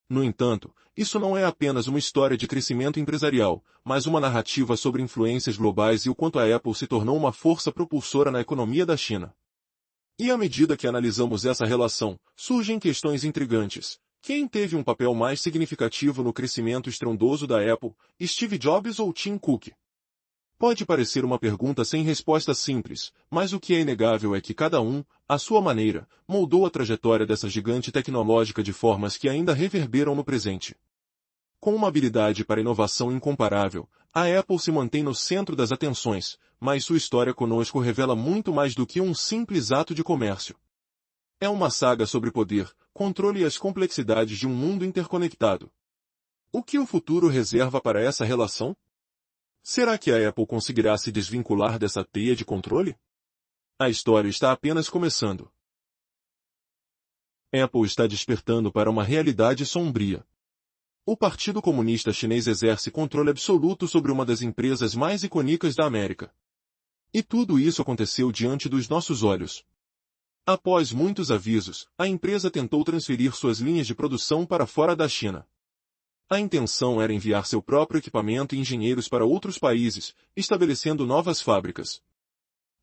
No entanto, isso não é apenas uma história de crescimento empresarial, mas uma narrativa sobre influências globais e o quanto a Apple se tornou uma força propulsora na economia da China. E à medida que analisamos essa relação, surgem questões intrigantes. Quem teve um papel mais significativo no crescimento estrondoso da Apple, Steve Jobs ou Tim Cook? Pode parecer uma pergunta sem resposta simples, mas o que é inegável é que cada um, à sua maneira, moldou a trajetória dessa gigante tecnológica de formas que ainda reverberam no presente. Com uma habilidade para inovação incomparável, a Apple se mantém no centro das atenções, mas sua história conosco revela muito mais do que um simples ato de comércio. É uma saga sobre poder, controle e as complexidades de um mundo interconectado. O que o futuro reserva para essa relação? Será que a Apple conseguirá se desvincular dessa teia de controle? A história está apenas começando. Apple está despertando para uma realidade sombria. O Partido Comunista Chinês exerce controle absoluto sobre uma das empresas mais icônicas da América. E tudo isso aconteceu diante dos nossos olhos. Após muitos avisos, a empresa tentou transferir suas linhas de produção para fora da China. A intenção era enviar seu próprio equipamento e engenheiros para outros países, estabelecendo novas fábricas.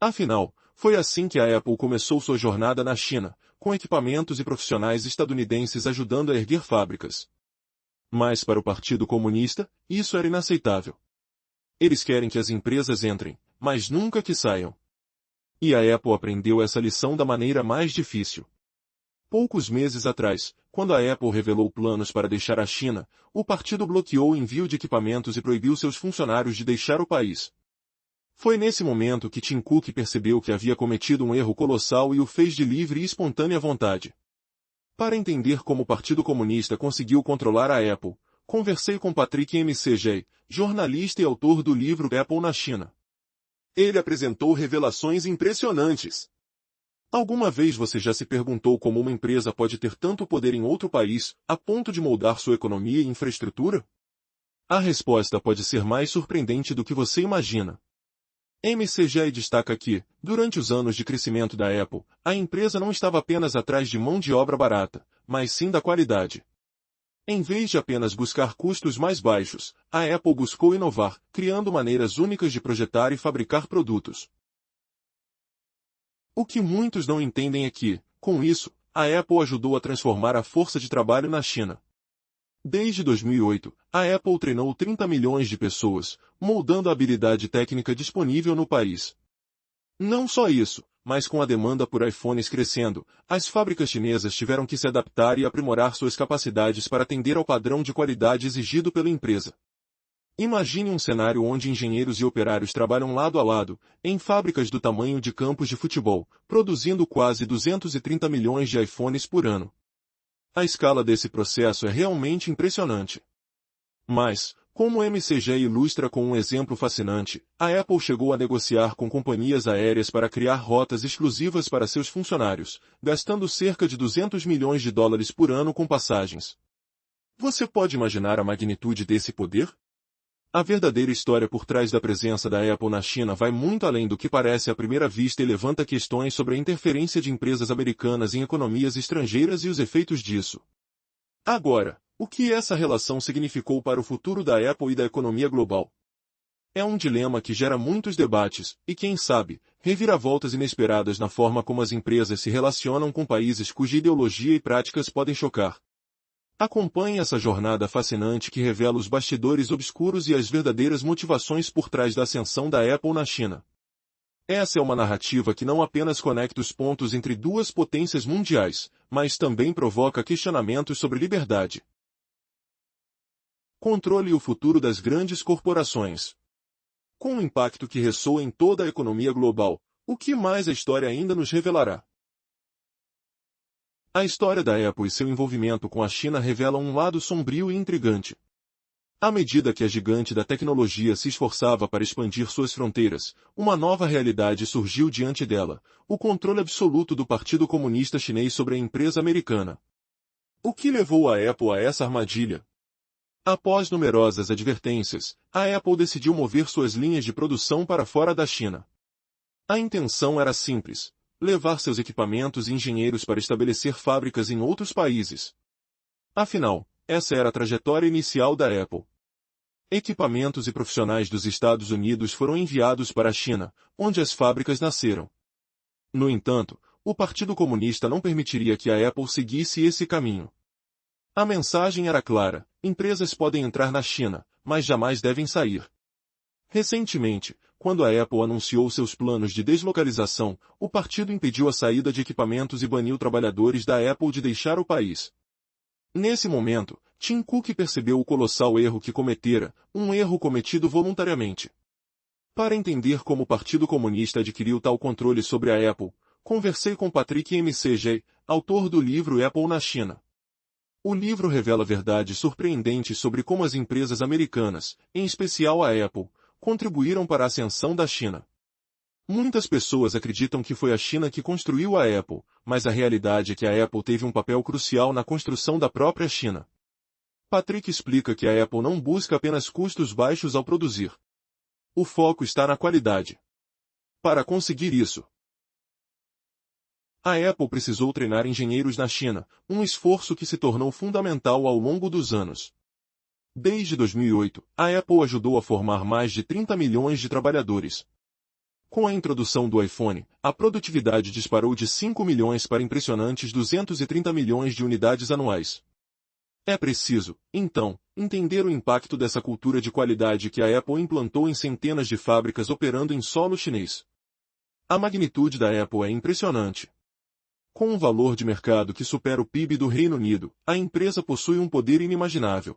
Afinal, foi assim que a Apple começou sua jornada na China, com equipamentos e profissionais estadunidenses ajudando a erguer fábricas. Mas para o Partido Comunista, isso era inaceitável. Eles querem que as empresas entrem, mas nunca que saiam. E a Apple aprendeu essa lição da maneira mais difícil. Poucos meses atrás, quando a Apple revelou planos para deixar a China, o partido bloqueou o envio de equipamentos e proibiu seus funcionários de deixar o país. Foi nesse momento que Tim Cook percebeu que havia cometido um erro colossal e o fez de livre e espontânea vontade. Para entender como o Partido Comunista conseguiu controlar a Apple, conversei com Patrick McJ, jornalista e autor do livro Apple na China. Ele apresentou revelações impressionantes. Alguma vez você já se perguntou como uma empresa pode ter tanto poder em outro país, a ponto de moldar sua economia e infraestrutura? A resposta pode ser mais surpreendente do que você imagina. McJ destaca que, durante os anos de crescimento da Apple, a empresa não estava apenas atrás de mão de obra barata, mas sim da qualidade. Em vez de apenas buscar custos mais baixos, a Apple buscou inovar, criando maneiras únicas de projetar e fabricar produtos. O que muitos não entendem é que, com isso, a Apple ajudou a transformar a força de trabalho na China. Desde 2008, a Apple treinou 30 milhões de pessoas, moldando a habilidade técnica disponível no país. Não só isso, mas com a demanda por iPhones crescendo, as fábricas chinesas tiveram que se adaptar e aprimorar suas capacidades para atender ao padrão de qualidade exigido pela empresa. Imagine um cenário onde engenheiros e operários trabalham lado a lado, em fábricas do tamanho de campos de futebol, produzindo quase 230 milhões de iPhones por ano. A escala desse processo é realmente impressionante. Mas, Como o MCG ilustra com um exemplo fascinante, a Apple chegou a negociar com companhias aéreas para criar rotas exclusivas para seus funcionários, gastando cerca de 200 milhões de dólares por ano com passagens. Você pode imaginar a magnitude desse poder? A verdadeira história por trás da presença da Apple na China vai muito além do que parece à primeira vista e levanta questões sobre a interferência de empresas americanas em economias estrangeiras e os efeitos disso. Agora, o que essa relação significou para o futuro da Apple e da economia global? É um dilema que gera muitos debates, e quem sabe, reviravoltas inesperadas na forma como as empresas se relacionam com países cuja ideologia e práticas podem chocar. Acompanhe essa jornada fascinante que revela os bastidores obscuros e as verdadeiras motivações por trás da ascensão da Apple na China. Essa é uma narrativa que não apenas conecta os pontos entre duas potências mundiais, mas também provoca questionamentos sobre liberdade, controle e o futuro das grandes corporações. Com o impacto que ressoa em toda a economia global, o que mais a história ainda nos revelará? A história da Apple e seu envolvimento com a China revela um lado sombrio e intrigante. À medida que a gigante da tecnologia se esforçava para expandir suas fronteiras, uma nova realidade surgiu diante dela: o controle absoluto do Partido Comunista Chinês sobre a empresa americana. O que levou a Apple a essa armadilha? Após numerosas advertências, a Apple decidiu mover suas linhas de produção para fora da China. A intenção era simples: levar seus equipamentos e engenheiros para estabelecer fábricas em outros países. Afinal, essa era a trajetória inicial da Apple. Equipamentos e profissionais dos Estados Unidos foram enviados para a China, onde as fábricas nasceram. No entanto, o Partido Comunista não permitiria que a Apple seguisse esse caminho. A mensagem era clara: empresas podem entrar na China, mas jamais devem sair. Recentemente, quando a Apple anunciou seus planos de deslocalização, o partido impediu a saída de equipamentos e baniu trabalhadores da Apple de deixar o país. Nesse momento, Tim Cook percebeu o colossal erro que cometera, um erro cometido voluntariamente. Para entender como o Partido Comunista adquiriu tal controle sobre a Apple, conversei com Patrick McG, autor do livro Apple na China. O livro revela verdades surpreendentes sobre como as empresas americanas, em especial a Apple, contribuíram para a ascensão da China. Muitas pessoas acreditam que foi a China que construiu a Apple, mas a realidade é que a Apple teve um papel crucial na construção da própria China. Patrick explica que a Apple não busca apenas custos baixos ao produzir. O foco está na qualidade. Para conseguir isso, a Apple precisou treinar engenheiros na China, um esforço que se tornou fundamental ao longo dos anos. Desde 2008, a Apple ajudou a formar mais de 30 milhões de trabalhadores. Com a introdução do iPhone, a produtividade disparou de 5 milhões para impressionantes 230 milhões de unidades anuais. É preciso, então, entender o impacto dessa cultura de qualidade que a Apple implantou em centenas de fábricas operando em solo chinês. A magnitude da Apple é impressionante. Com um valor de mercado que supera o PIB do Reino Unido, a empresa possui um poder inimaginável.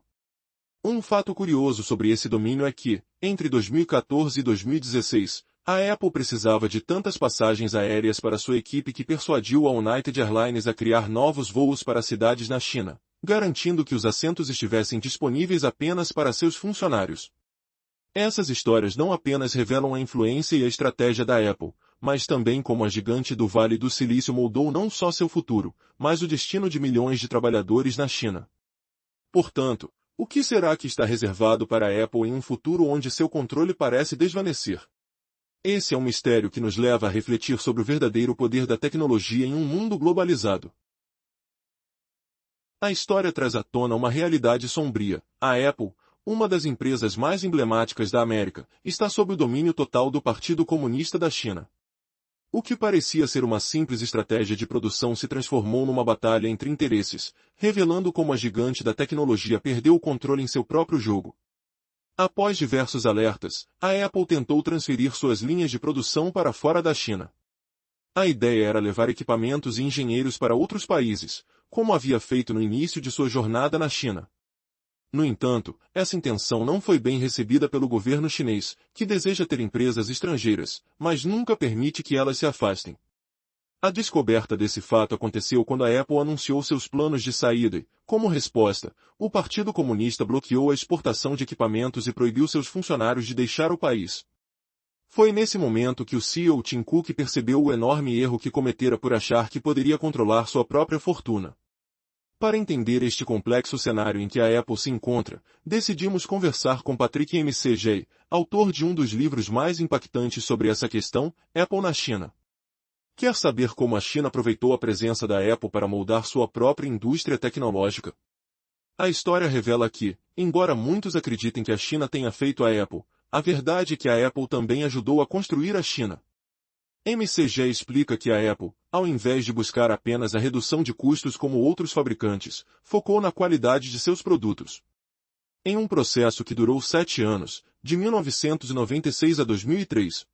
Um fato curioso sobre esse domínio é que, entre 2014 e 2016, a Apple precisava de tantas passagens aéreas para sua equipe que persuadiu a United Airlines a criar novos voos para cidades na China, garantindo que os assentos estivessem disponíveis apenas para seus funcionários. Essas histórias não apenas revelam a influência e a estratégia da Apple, mas também como a gigante do Vale do Silício moldou não só seu futuro, mas o destino de milhões de trabalhadores na China. Portanto, o que será que está reservado para a Apple em um futuro onde seu controle parece desvanecer? Esse é um mistério que nos leva a refletir sobre o verdadeiro poder da tecnologia em um mundo globalizado. A história traz à tona uma realidade sombria. A Apple, uma das empresas mais emblemáticas da América, está sob o domínio total do Partido Comunista da China. O que parecia ser uma simples estratégia de produção se transformou numa batalha entre interesses, revelando como a gigante da tecnologia perdeu o controle em seu próprio jogo. Após diversos alertas, a Apple tentou transferir suas linhas de produção para fora da China. A ideia era levar equipamentos e engenheiros para outros países, como havia feito no início de sua jornada na China. No entanto, essa intenção não foi bem recebida pelo governo chinês, que deseja ter empresas estrangeiras, mas nunca permite que elas se afastem. A descoberta desse fato aconteceu quando a Apple anunciou seus planos de saída e, como resposta, o Partido Comunista bloqueou a exportação de equipamentos e proibiu seus funcionários de deixar o país. Foi nesse momento que o CEO Tim Cook percebeu o enorme erro que cometera por achar que poderia controlar sua própria fortuna. Para entender este complexo cenário em que a Apple se encontra, decidimos conversar com Patrick McJ, autor de um dos livros mais impactantes sobre essa questão, Apple na China. Quer saber como a China aproveitou a presença da Apple para moldar sua própria indústria tecnológica? A história revela que, embora muitos acreditem que a China tenha feito a Apple, a verdade é que a Apple também ajudou a construir a China. McJ explica que a Apple, ao invés de buscar apenas a redução de custos como outros fabricantes, focou na qualidade de seus produtos. Em um processo que durou 7 anos, de 1996 a 2003,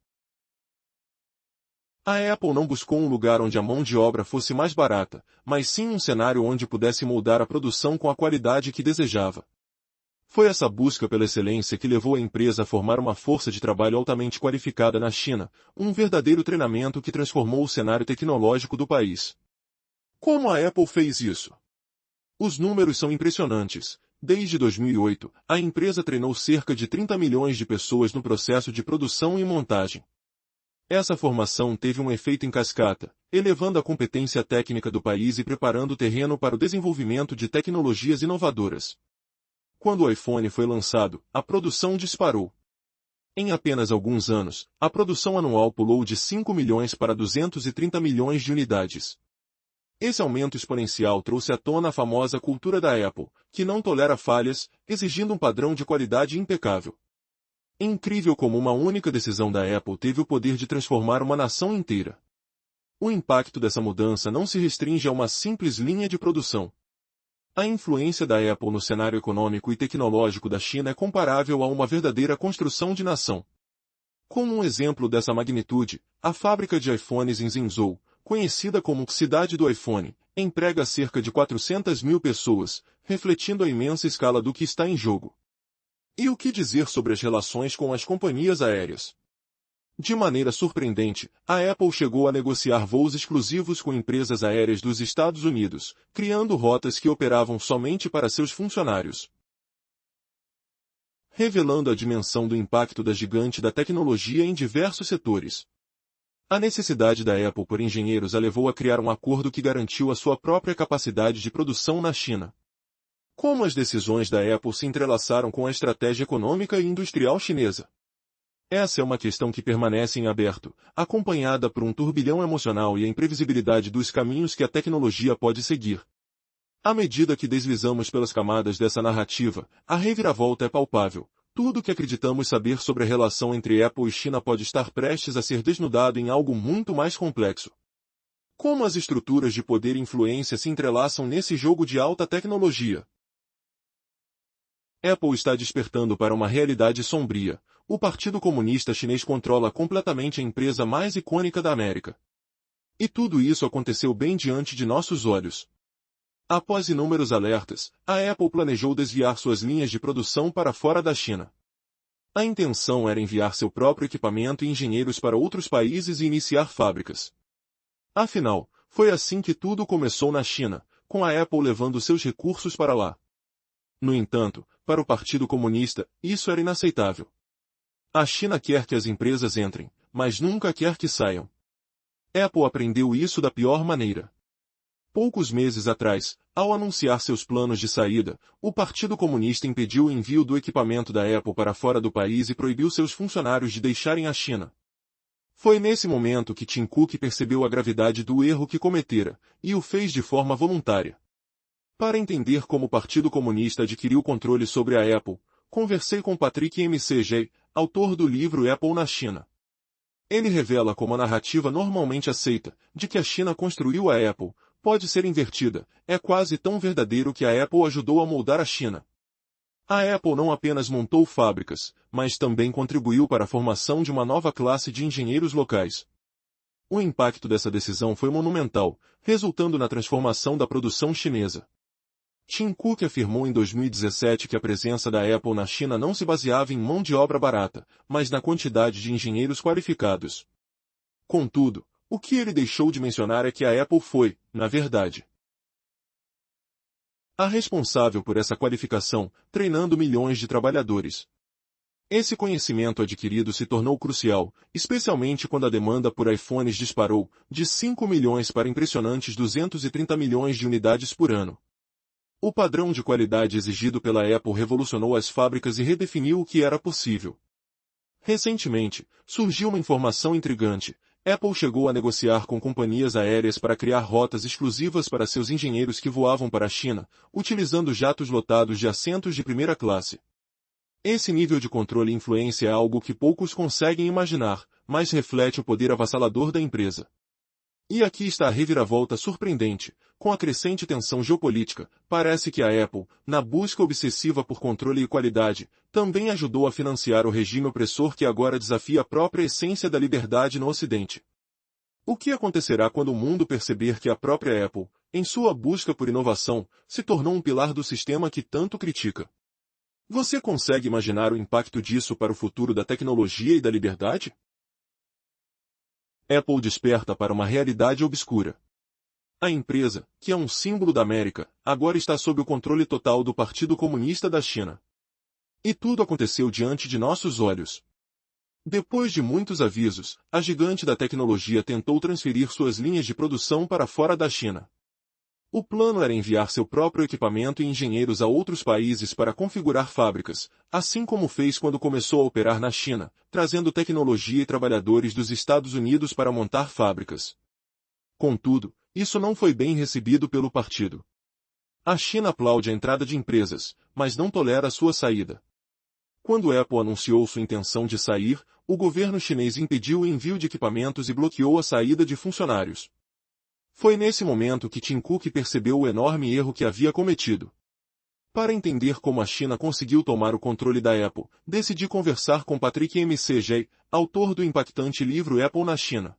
a Apple não buscou um lugar onde a mão de obra fosse mais barata, mas sim um cenário onde pudesse moldar a produção com a qualidade que desejava. Foi essa busca pela excelência que levou a empresa a formar uma força de trabalho altamente qualificada na China, um verdadeiro treinamento que transformou o cenário tecnológico do país. Como a Apple fez isso? Os números são impressionantes. Desde 2008, a empresa treinou cerca de 30 milhões de pessoas no processo de produção e montagem. Essa formação teve um efeito em cascata, elevando a competência técnica do país e preparando o terreno para o desenvolvimento de tecnologias inovadoras. Quando o iPhone foi lançado, a produção disparou. Em apenas alguns anos, a produção anual pulou de 5 milhões para 230 milhões de unidades. Esse aumento exponencial trouxe à tona a famosa cultura da Apple, que não tolera falhas, exigindo um padrão de qualidade impecável. É incrível como uma única decisão da Apple teve o poder de transformar uma nação inteira. O impacto dessa mudança não se restringe a uma simples linha de produção. A influência da Apple no cenário econômico e tecnológico da China é comparável a uma verdadeira construção de nação. Como um exemplo dessa magnitude, a fábrica de iPhones em Zhengzhou, conhecida como Cidade do iPhone, emprega cerca de 400 mil pessoas, refletindo a imensa escala do que está em jogo. E o que dizer sobre as relações com as companhias aéreas? De maneira surpreendente, a Apple chegou a negociar voos exclusivos com empresas aéreas dos Estados Unidos, criando rotas que operavam somente para seus funcionários. Revelando a dimensão do impacto da gigante da tecnologia em diversos setores. A necessidade da Apple por engenheiros a levou a criar um acordo que garantiu a sua própria capacidade de produção na China. Como as decisões da Apple se entrelaçaram com a estratégia econômica e industrial chinesa? Essa é uma questão que permanece em aberto, acompanhada por um turbilhão emocional e a imprevisibilidade dos caminhos que a tecnologia pode seguir. À medida que deslizamos pelas camadas dessa narrativa, a reviravolta é palpável. Tudo o que acreditamos saber sobre a relação entre Apple e China pode estar prestes a ser desnudado em algo muito mais complexo. Como as estruturas de poder e influência se entrelaçam nesse jogo de alta tecnologia? Apple está despertando para uma realidade sombria. O Partido Comunista Chinês controla completamente a empresa mais icônica da América. E tudo isso aconteceu bem diante de nossos olhos. Após inúmeros alertas, a Apple planejou desviar suas linhas de produção para fora da China. A intenção era enviar seu próprio equipamento e engenheiros para outros países e iniciar fábricas. Afinal, foi assim que tudo começou na China, com a Apple levando seus recursos para lá. No entanto, para o Partido Comunista, isso era inaceitável. A China quer que as empresas entrem, mas nunca quer que saiam. Apple aprendeu isso da pior maneira. Poucos meses atrás, ao anunciar seus planos de saída, o Partido Comunista impediu o envio do equipamento da Apple para fora do país e proibiu seus funcionários de deixarem a China. Foi nesse momento que Tim Cook percebeu a gravidade do erro que cometera, e o fez de forma voluntária. Para entender como o Partido Comunista adquiriu controle sobre a Apple, conversei com Patrick McJ, autor do livro Apple na China. Ele revela como a narrativa normalmente aceita, de que a China construiu a Apple, pode ser invertida, é quase tão verdadeiro que a Apple ajudou a moldar a China. A Apple não apenas montou fábricas, mas também contribuiu para a formação de uma nova classe de engenheiros locais. O impacto dessa decisão foi monumental, resultando na transformação da produção chinesa. Tim Cook afirmou em 2017 que a presença da Apple na China não se baseava em mão de obra barata, mas na quantidade de engenheiros qualificados. Contudo, O que ele deixou de mencionar é que a Apple foi, na verdade, a responsável por essa qualificação, treinando milhões de trabalhadores. Esse conhecimento adquirido se tornou crucial, especialmente quando a demanda por iPhones disparou, de 5 milhões para impressionantes 230 milhões de unidades por ano. O padrão de qualidade exigido pela Apple revolucionou as fábricas e redefiniu o que era possível. Recentemente, surgiu uma informação intrigante. Apple chegou a negociar com companhias aéreas para criar rotas exclusivas para seus engenheiros que voavam para a China, utilizando jatos lotados de assentos de primeira classe. Esse nível de controle e influência é algo que poucos conseguem imaginar, mas reflete o poder avassalador da empresa. E aqui está a reviravolta surpreendente. Com a crescente tensão geopolítica, parece que a Apple, na busca obsessiva por controle e qualidade, também ajudou a financiar o regime opressor que agora desafia a própria essência da liberdade no Ocidente. O que acontecerá quando o mundo perceber que a própria Apple, em sua busca por inovação, se tornou um pilar do sistema que tanto critica? Você consegue imaginar o impacto disso para o futuro da tecnologia e da liberdade? Apple desperta para uma realidade obscura. A empresa, que é um símbolo da América, agora está sob o controle total do Partido Comunista da China. E tudo aconteceu diante de nossos olhos. Depois de muitos avisos, a gigante da tecnologia tentou transferir suas linhas de produção para fora da China. O plano era enviar seu próprio equipamento e engenheiros a outros países para configurar fábricas, assim como fez quando começou a operar na China, trazendo tecnologia e trabalhadores dos Estados Unidos para montar fábricas. Contudo, isso não foi bem recebido pelo partido. A China aplaude a entrada de empresas, mas não tolera a sua saída. Quando a Apple anunciou sua intenção de sair, o governo chinês impediu o envio de equipamentos e bloqueou a saída de funcionários. Foi nesse momento que Tim Cook percebeu o enorme erro que havia cometido. Para entender como a China conseguiu tomar o controle da Apple, decidi conversar com Patrick McGee, autor do impactante livro Apple na China.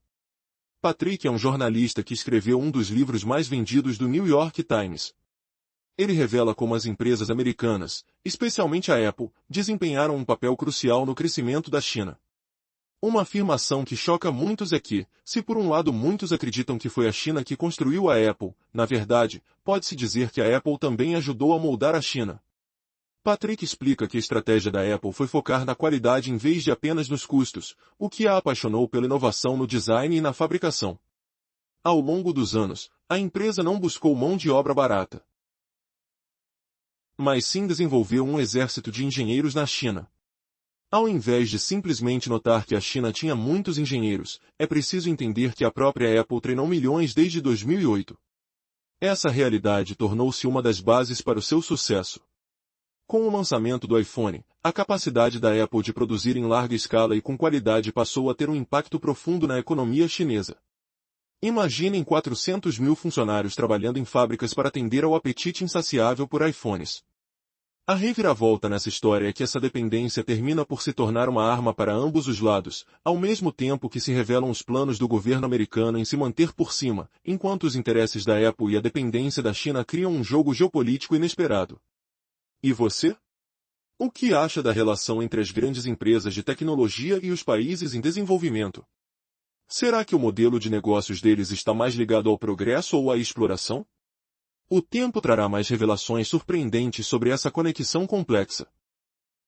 Patrick é um jornalista que escreveu um dos livros mais vendidos do New York Times. Ele revela como as empresas americanas, especialmente a Apple, desempenharam um papel crucial no crescimento da China. Uma afirmação que choca muitos é que, se por um lado muitos acreditam que foi a China que construiu a Apple, na verdade, pode-se dizer que a Apple também ajudou a moldar a China. Patrick explica que a estratégia da Apple foi focar na qualidade em vez de apenas nos custos, o que a apaixonou pela inovação no design e na fabricação. Ao longo dos anos, a empresa não buscou mão de obra barata, mas sim desenvolveu um exército de engenheiros na China. Ao invés de simplesmente notar que a China tinha muitos engenheiros, é preciso entender que a própria Apple treinou milhões desde 2008. Essa realidade tornou-se uma das bases para o seu sucesso. Com o lançamento do iPhone, a capacidade da Apple de produzir em larga escala e com qualidade passou a ter um impacto profundo na economia chinesa. Imaginem 400 mil funcionários trabalhando em fábricas para atender ao apetite insaciável por iPhones. A reviravolta nessa história é que essa dependência termina por se tornar uma arma para ambos os lados, ao mesmo tempo que se revelam os planos do governo americano em se manter por cima, enquanto os interesses da Apple e a dependência da China criam um jogo geopolítico inesperado. E você? O que acha da relação entre as grandes empresas de tecnologia e os países em desenvolvimento? Será que o modelo de negócios deles está mais ligado ao progresso ou à exploração? O tempo trará mais revelações surpreendentes sobre essa conexão complexa.